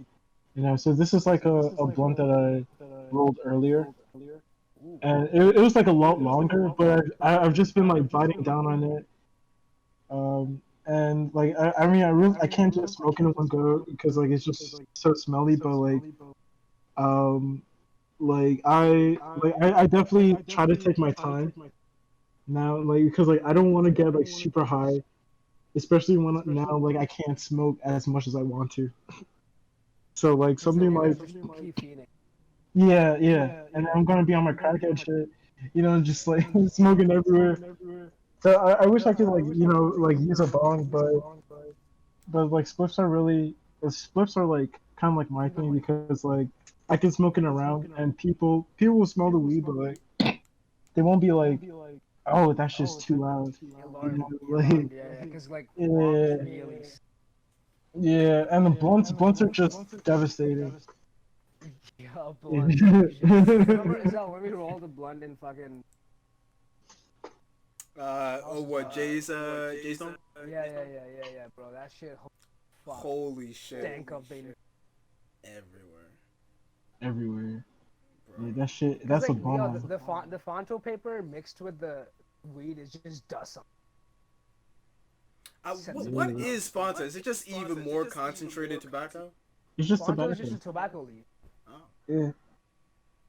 you know. So this is like a blunt that I rolled earlier, and it was like a lot longer, but I've just been like biting down on it. And like I mean I can't just smoke it in one go because like it's just so smelly, but um I definitely try to take my time now, like because like I don't want to get like super high, especially when now like I can't smoke as much as I want to. So like something like keep feeding. yeah, and I'm gonna be on my crackhead shit, you know, just like smoking everywhere. So I wish I could like you know like use a bong, but like spliffs are like kind of like my thing because like I can smoke it around, and people will smell the weed, but like they won't be like, oh, that's just too loud. You Alarm, know, like yeah, because like yeah, really, yeah, and the blunts are just devastating. yeah, Yeah. blunt. Remember, Zell, when we rolled a blunt in fucking, what Jay's dome? yeah, bro, that shit, fuck, Holy shit! stank up, baby. Everywhere, Everywhere. bro. Yeah, that shit. Cause That's a like, yo, bomb. the Fonto paper mixed with the weed is just dust. What is Fanta? Is it just even more concentrated tobacco? It's just Fonto is just tobacco. a tobacco leaf. Oh. Yeah.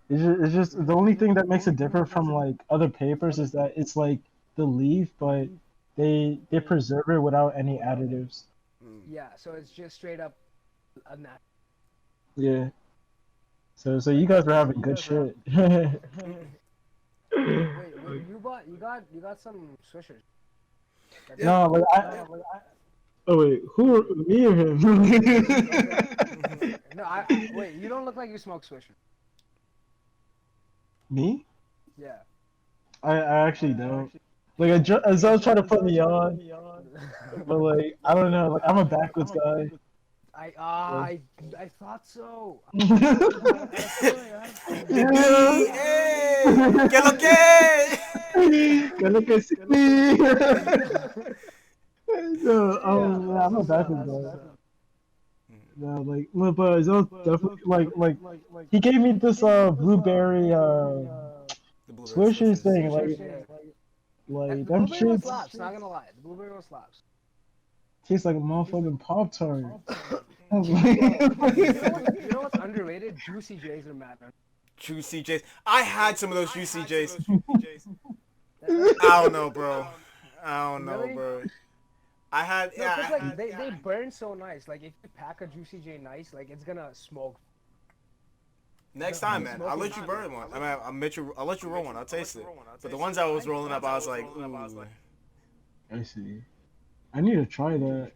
It's just the only thing that makes it different from like other papers is that it's like the leaf, but they preserve it without any additives. Mm. Yeah, so it's just straight up a nat. Yeah. So you guys are having good shit. Wait, you got some swishers. Yeah. No, like oh wait, who are me or him? No, wait, you don't look like you smoke swishers. Me? Yeah. I actually don't. Like Azelle tried to put me on, but like I don't know. Like I'm a backwoods guy. I thought so. ¡Hey! ¿Qué lo que? Que lo que sí. No, yeah, I'm a backwards guy. No, like, but Azelle definitely like he gave me this blueberry The blueberry swishers swishers. thing. Like The them blueberry one shits slaps. Not gonna lie, the blueberry one slaps. taste like a motherfucking Pop Tart. You know what's underrated? Juicy J's are mad. Juicy J's. I had some of those Juicy J's. I don't know, bro. I don't know, Really? bro. I had, No, yeah. cause like they burn so nice. Like if you pack a Juicy J nice, like it's gonna smoke. Next time, man, I'll let you burn one. I mean, I'll let you roll one. I'll taste it. But the ones I was rolling up, I was like, ooh. I see. I need to try that.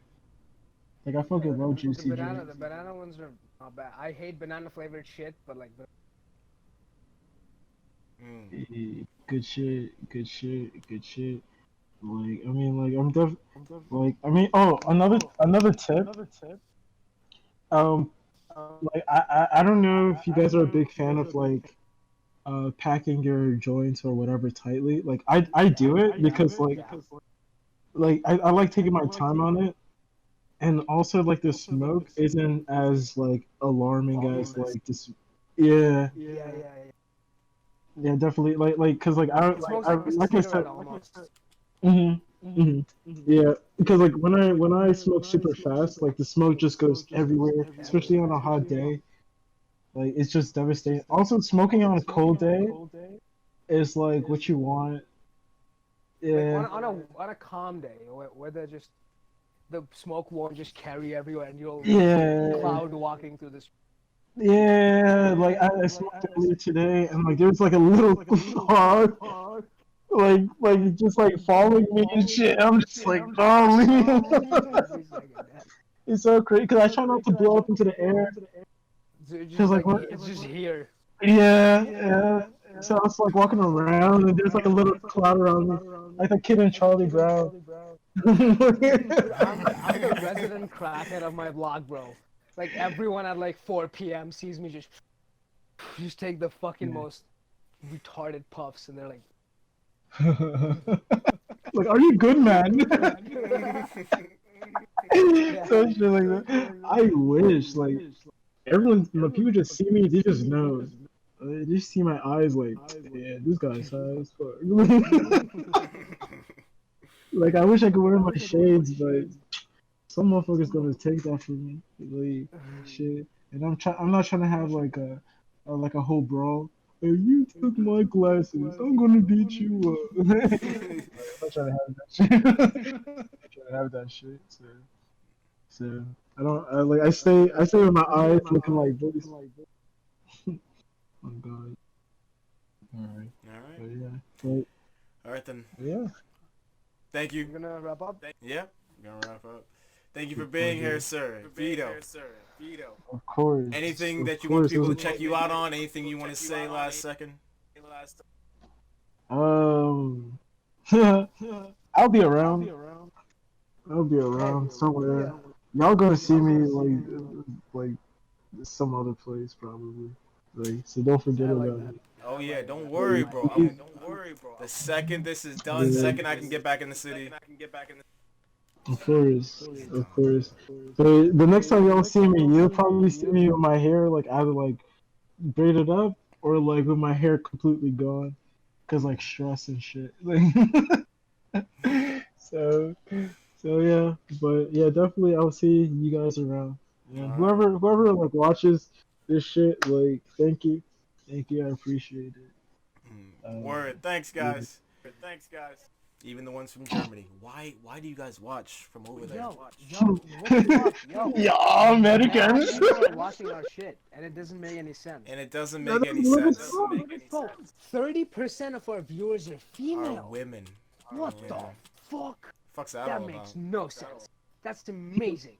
Like I fucking love Juicy J. The banana ones are not bad. I hate banana flavored shit, but like. Good shit, good shit, good shit. Like I mean, like like I mean, oh, another tip. Um, like I don't know if you guys are a big fan of like packing your joints or whatever tightly. Like I do it because like I like taking my time on it, and also like the smoke isn't as like alarming as like this. Yeah, yeah, definitely. Like cause like I It like smells I like a like I said. cigarette almost. Yeah, because like when I smoke super fast, like the smoke just goes everywhere, especially on a hot day. Like it's just devastating. Also, smoking on a cold day is like what you want. Like Yeah, on a calm day, where the smoke won't just carry everywhere, and you'll yeah, cloud walking through this. yeah. Like I smoked earlier today, and like there's like a little fog, like just like following me and shit. I'm just like, oh, leave me alone. It's so crazy because I try not to blow up into the air. So it's Cause just like like what? it's just here. Yeah, yeah. So I was like walking around, and there's like a little cloud around me, like the kid in Charlie Brown. Dude, I'm the resident crackhead of my block, bro. Like everyone at like 4 p.m. sees me just take the fucking most retarded puffs, and they're like, Like, are you good, man? yeah. So shit like that. I wish, like, everyone, when people just see me, they just know. They just see my eyes, like, yeah, this guy's high as fuck. Like, I wish I could wear my shades, but some motherfucker's gonna take that from me. Like, shit. And I'm not trying to have like a whole brawl. Hey, you took my glasses. I'm gonna beat you up. I'm not trying to have that shit. I'm trying to have that shit. So I don't. I stay with my eyes looking like this. Oh God. All right. All right. But yeah. But All right then. yeah. Thank you. We're gonna wrap up. Yeah. We're gonna wrap up. Thank you for being here, sir. Vito. Of course. Anything Of that you want course. people to check you out on? Anything you want to say last second? Um, I'll be around. I'll be around somewhere. Y'all gonna see me like some other place probably. Like, so don't forget about me. Oh yeah, don't worry, bro. The second this is done, second I can get back in the city. Of course, of course. So the next time y'all see me, you'll probably see me with my hair like either like braided up or like with my hair completely gone, cause like stress and shit. so, so yeah, but yeah, definitely I'll see you guys around. Yeah, whoever like watches this shit, like thank you, I appreciate it. Word. Thanks, Yeah. guys. Even the ones from Germany. Why do you guys watch from over there? Yo, what the fuck? Yo, Yeah, Americans. people are watching our shit, and it doesn't make any sense. And it doesn't make any sense. Bro, 30% of our viewers are Are female. What the fuck? Fuck's that That all makes about? no sense. That's amazing.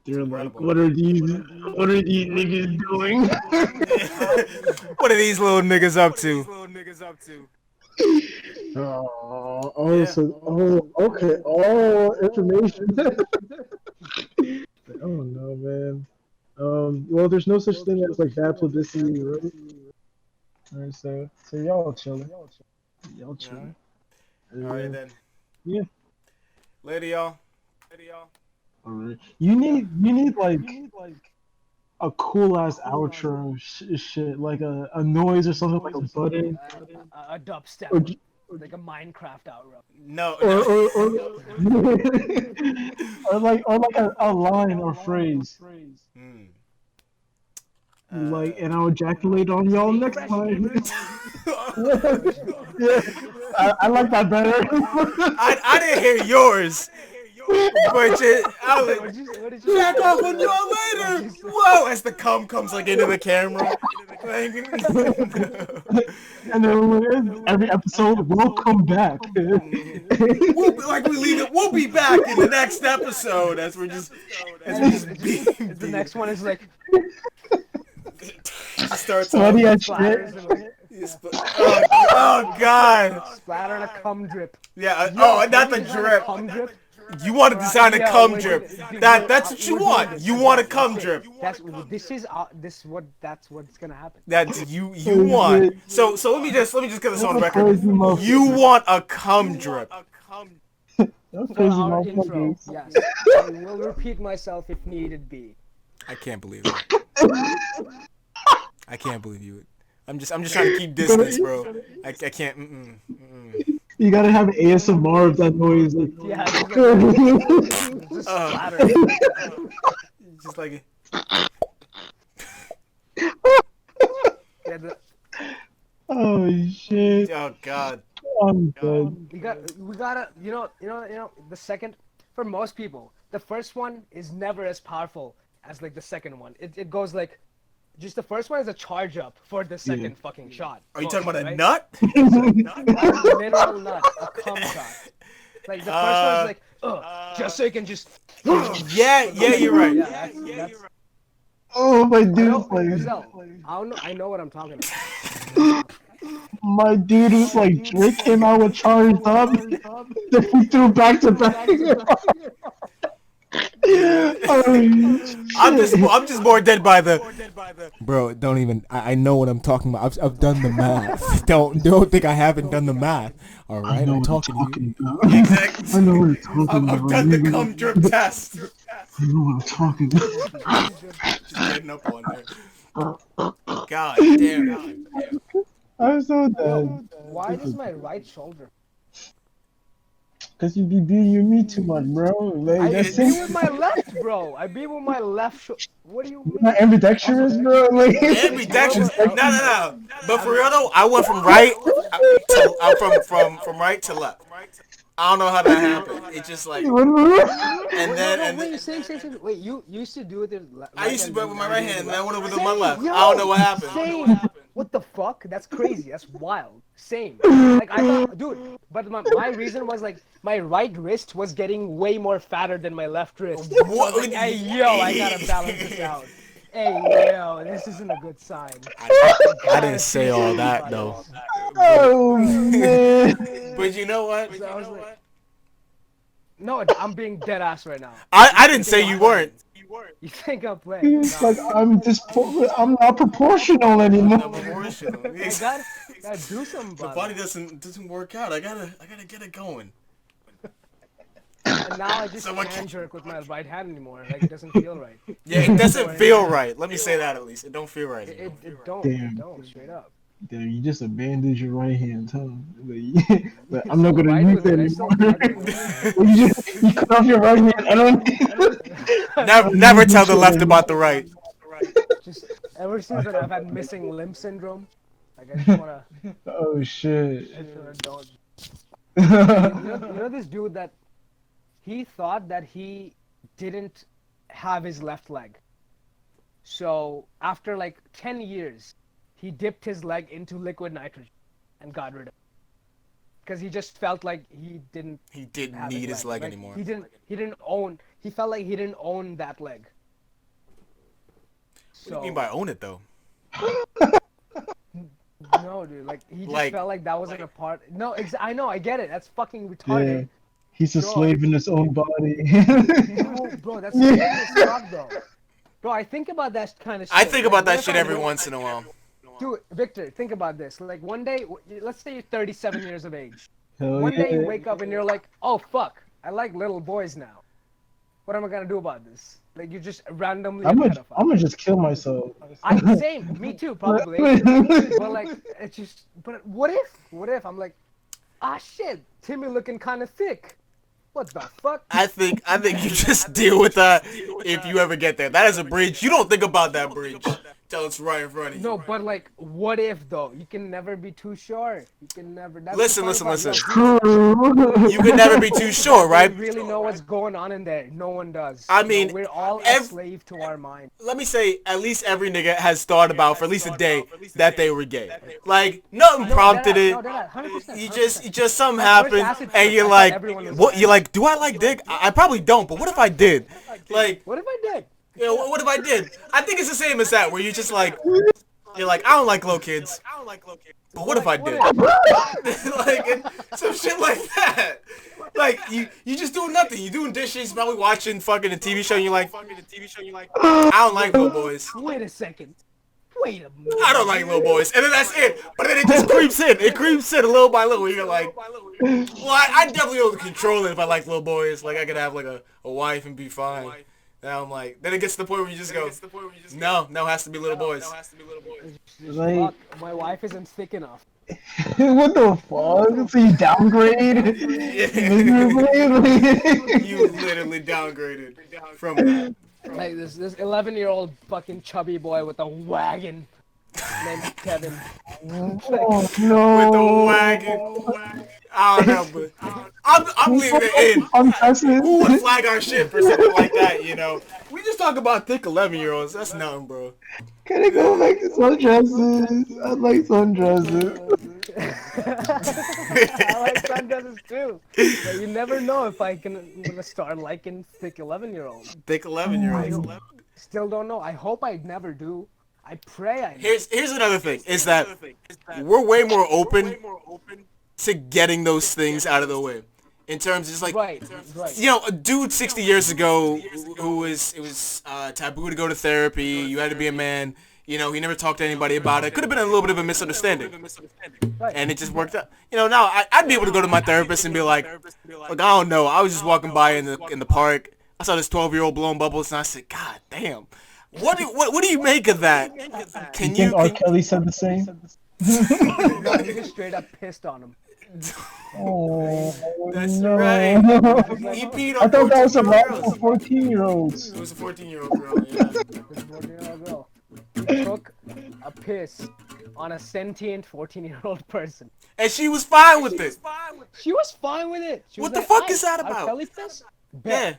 They're like, Incredible. what are these niggas doing? What are these little niggas up to? So, okay, information. I don't know, man. Well, there's no such thing as like bad publicity, right? Alright, so y'all chilling. Y'all chilling. Alright then. Yeah. Later, y'all. Alright. You need like a cool ass outro shit, like a noise or something like a button. A dubstep, Or, like a Minecraft outro. No. or like a line or phrase. Like, and I'll ejaculate on y'all next time. Yeah, I like that better. I didn't hear yours. But What did you back off on y'all later. Whoa! As the cum comes like into the camera. And then every episode, we'll come back. We'll be back in the next episode as we just The next one is like starts Sweaty off. as shit. Oh god. Splatter and a cum drip. Yeah. Oh, not the drip. Cum drip. You want to design a Yo, cum wait, drip. wait, That's what you want. You want a cum drip. That's what's gonna happen. That you want. So let me just get this on record. You want a cum drip. That's For crazy, our intro, motherfuckers. yes. I will repeat myself if needed be. I can't believe it. I can't believe you. I'm just trying to keep distance, bro. I can't. You gotta have ASMR of that noise. Like, Yeah, just splatter. Just like. Yeah, oh shit. Oh god. I'm dead. we gotta, the second, for most people, the first one is never as powerful as like the second one. It goes like, just the first one is a charge up for the second fucking shot. Are you talking about a right? nut? A literal nut, a cum shot. Like the first one is like, just so you can just. Yeah, you're right. Yeah, that's Oh, my dude. I know what I'm talking about. My dude was like Drake came out with charged up. Then he threw back to back. I'm just more dead by the. Bro, don't even. I know what I'm talking about. I've done the math. Don't think I haven't done the math. All right, I'm talking to you. Exactly. I know what you're talking about. I've done the cum drip test. I know what I'm talking about. Just getting up on there. God damn. I'm so dead. Why does my right shoulder? Cause you be beating me too much, bro. Like, I that's beat with my left, bro. I beat with my left shoulder. What do you mean? not ambidextrous, bro. Like, Ambidextrous. No. But for real though, I went from right from right to left. I don't know how that happened. It's just like, and then and Wait, then, same. Wait, you used to do it with your I used to do it with my right hand, and then I went over to Same, my left. yo, I don't know what happened. Same. What the fuck? That's crazy. That's wild. Same. Like I thought, dude. But my reason was like my right wrist was getting way more fatter than my left wrist. So I was like, hey, yo, I gotta balance this out. Hey, yo, this isn't a good sign. I didn't say all that though. Oh man. But you know what? So I was like, no, I'm being dead ass right now. I didn't say you weren't. You think I'm playing? It's No. like I'm not proportional anymore. Not proportional. I gotta do something The about body it. doesn't work out. I gotta get it going. And now I just Someone can't jerk with my right hand anymore. Like it doesn't feel right. Yeah, it doesn't feel right. Let me say that at least. It don't feel right. It don't. Damn. It don't. Straight up. Damn, you just abandoned your right hand, huh? But I'm not Still gonna right use with it it, I still anymore. tug it. You cut off your right hand. I don't. Never tell the left about the right. Just ever since then, I've had missing limb syndrome. Like I just wanna. Oh shit. I just wanna don't. You know this dude that he thought that he didn't have his left leg. So after like 10 years, he dipped his leg into liquid nitrogen and got rid of it. Because he just felt like he didn't He didn't have need his leg Like, anymore. he felt like he didn't own that leg. What do you mean by own it though? No, dude, like he just Like- felt like that wasn't a part. No, I know, I get it. That's fucking retarded. Yeah. He's a Bro. slave in his own body. No, bro, that's scary as fuck, though. Bro, I think about that kind of shit. I think Like, about what that if shit I every don't- once in a while. Dude, Victor, think about this. Like one day, let's say you're 37 years of age. Hell One day you yeah. wake up and you're like, oh fuck, I like little boys now. What am I gonna do about this? Like you just randomly a I'm pedophile. gonna just kill myself. Same, me too, probably. But like, it's just. But what if I'm like, ah shit, Timmy looking kind of thick. What the fuck? I think you just deal with that if you ever get there. That is a bridge. You don't think about that bridge till it's right in front of you. No, but like, what if though? You can never be too sure. You can never. That's Listen, the funny listen, part. listen. You can never be too sure, right? We really know what's going on in there. No one does. I You know, mean, we're all a ev- slave to our mind. Let me say, at least every nigga has thought about for at least a day that they were gay. Like nothing prompted it. No, that 100%. You just something My first happened, acid and trip, you're I thought like, everyone was what? gay. You're like, do I like dick? I probably don't, but what if I did? Like, What if I did? you know, what if I did? I think it's the same as that, where you just like, you're like, I don't like little kids, but what if I did? Like and some shit like that. Like you just doing nothing. You doing dishes, probably watching fucking a TV show. And you're like, I don't like little boys. Wait a second. Wait a minute. I don't like little boys, and then that's it. But then it just creeps in. It creeps in little by little. You're like, well, I definitely don't control it if I like little boys. Like I could have like a wife and be fine. Now I'm like, then it gets to the point where you just go, no, it has to be little boys. Like, Fuck, my wife isn't thick enough. what the fuck? So you downgrade? You literally downgraded from that. Like this 11-year-old fucking chubby boy with a wagon named Kevin. Oh no! With the wagon. I don't know, but I'm leaving it in. I'm guessing. Who would flag our shit for something like that, you know? We just talk about thick 11-year-olds. That's nothing, bro. Can I go back to sundresses? I like sundresses. I like sundresses too. But you never know if I'm gonna start liking thick 11-year-olds. Thick 11-year-olds. Still don't know. I hope I never do. I pray I never. Here's another thing, is that we're way more open to getting those things out of the way. In terms of just like, Right. you know, a dude 60 years ago who it was taboo to go to therapy, you had to be a man, you know, he never talked to anybody about it. Could have been a little bit of a misunderstanding. And it just worked out. You know, now I'd be able to go to my therapist and be like, look, I don't know, I was just walking by in the park, I saw this 12-year-old blowing bubbles, and I said, God damn. What do you make of that? Can You you think R. Kelly said the same? No, he just straight up pissed on him. Oh, That's no. right. He peed on I thought that was a 14-year-old rap girls. for 14-year-olds. It was a 14-year-old girl, yeah. This 14-year-old girl. He took a piss on a sentient 14-year-old person. And she was fine with it. She was fine with it. She What was the like, fuck is "Aight, that about?" I'll this? Yeah. Bet.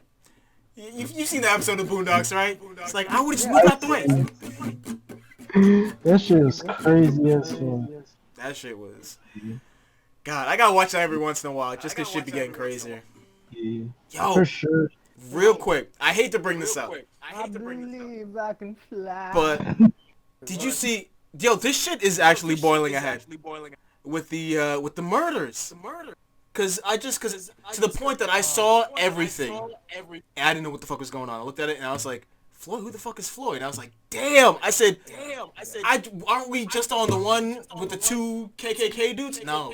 You've seen the episode of Boondocks, right? It's like, I would just move out the way. That shit is crazy as fuck. That shit was... God, I gotta watch that every once in a while just because shit be getting crazier. Yeah. Yo, For sure. real quick, I hate to bring this up, I believe I can fly. but did you see... Yo, this shit is actually boiling ahead with the murders. Cause to the point that I saw everything, and I didn't know what the fuck was going on. I looked at it and I was like, Floyd, who the fuck is Floyd? And I was like, damn. I said, aren't we just on the one with the 2 KKK dudes? No,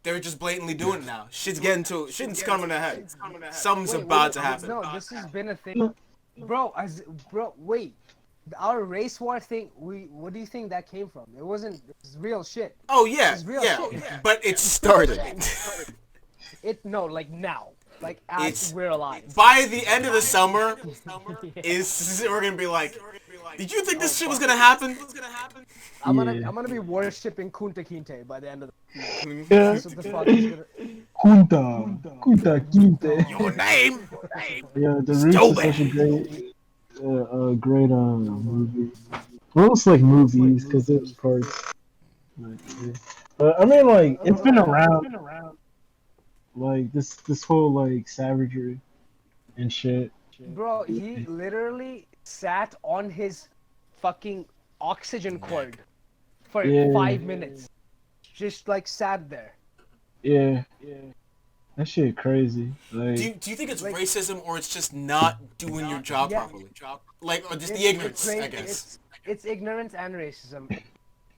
they're just blatantly doing it now. Shit's coming ahead. Something's about to happen. No, this has been a thing, bro. Wait. Our race war thing. What do you think that came from? It wasn't. It's real shit. Oh yeah, It's real yeah, shit. but it started. Like now, like as we're alive. By the end of the summer, we're gonna be like, did you think this shit was gonna happen? I'm gonna be worshipping Kunta Kinte by the end of the Yeah. That's what the fuck is gonna... Kunta Kinte. Your name? Yeah, the Roots is such a great movie. Well, it's like movies because it was parts. But I mean, like it's been around. Like this whole like savagery and shit. Bro, he literally sat on his fucking oxygen cord for 5 minutes. Just like sat there. Yeah. That shit crazy. Like, do you think it's racism or it's just not doing your job properly? Like, or just the ignorance, I guess. It's ignorance and racism.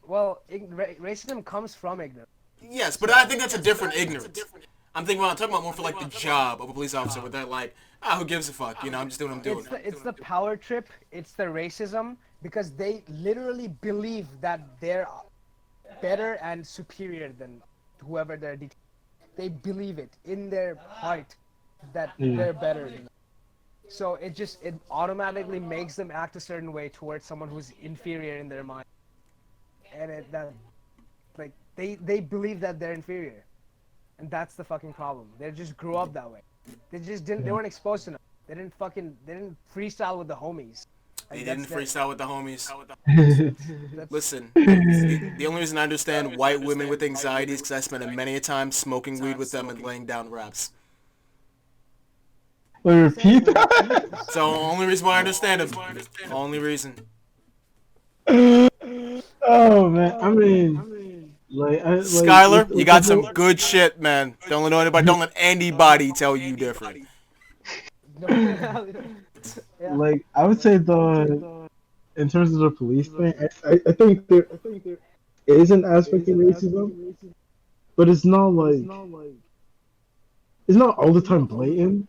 Well, racism comes from ignorance. Yes, but I think that's a different ignorance. I'm talking about more for like the job of a police officer with that like, who gives a fuck, you know, I'm just doing what I'm doing. It's the power trip, it's the racism, because they literally believe that they're better and superior than whoever they're detaining. They believe it in their heart that they're better than them. So it automatically makes them act a certain way towards someone who's inferior in their mind. And they believe that they're inferior. And that's the fucking problem. They just grew up that way. They weren't exposed to it. They didn't freestyle with the homies. They didn't freestyle with the homies. Listen, the only reason I understand white women with anxiety is because I spent many a time smoking weed with them and laying down raps. Wait, repeat that? So only reason why I understand them. Only reason. Oh man, I mean, Skylar, you got some good shit, man. Don't let anybody tell you different. Like I would say in terms of the police thing, I think there is an aspect of racism, but it's not all the time blatant.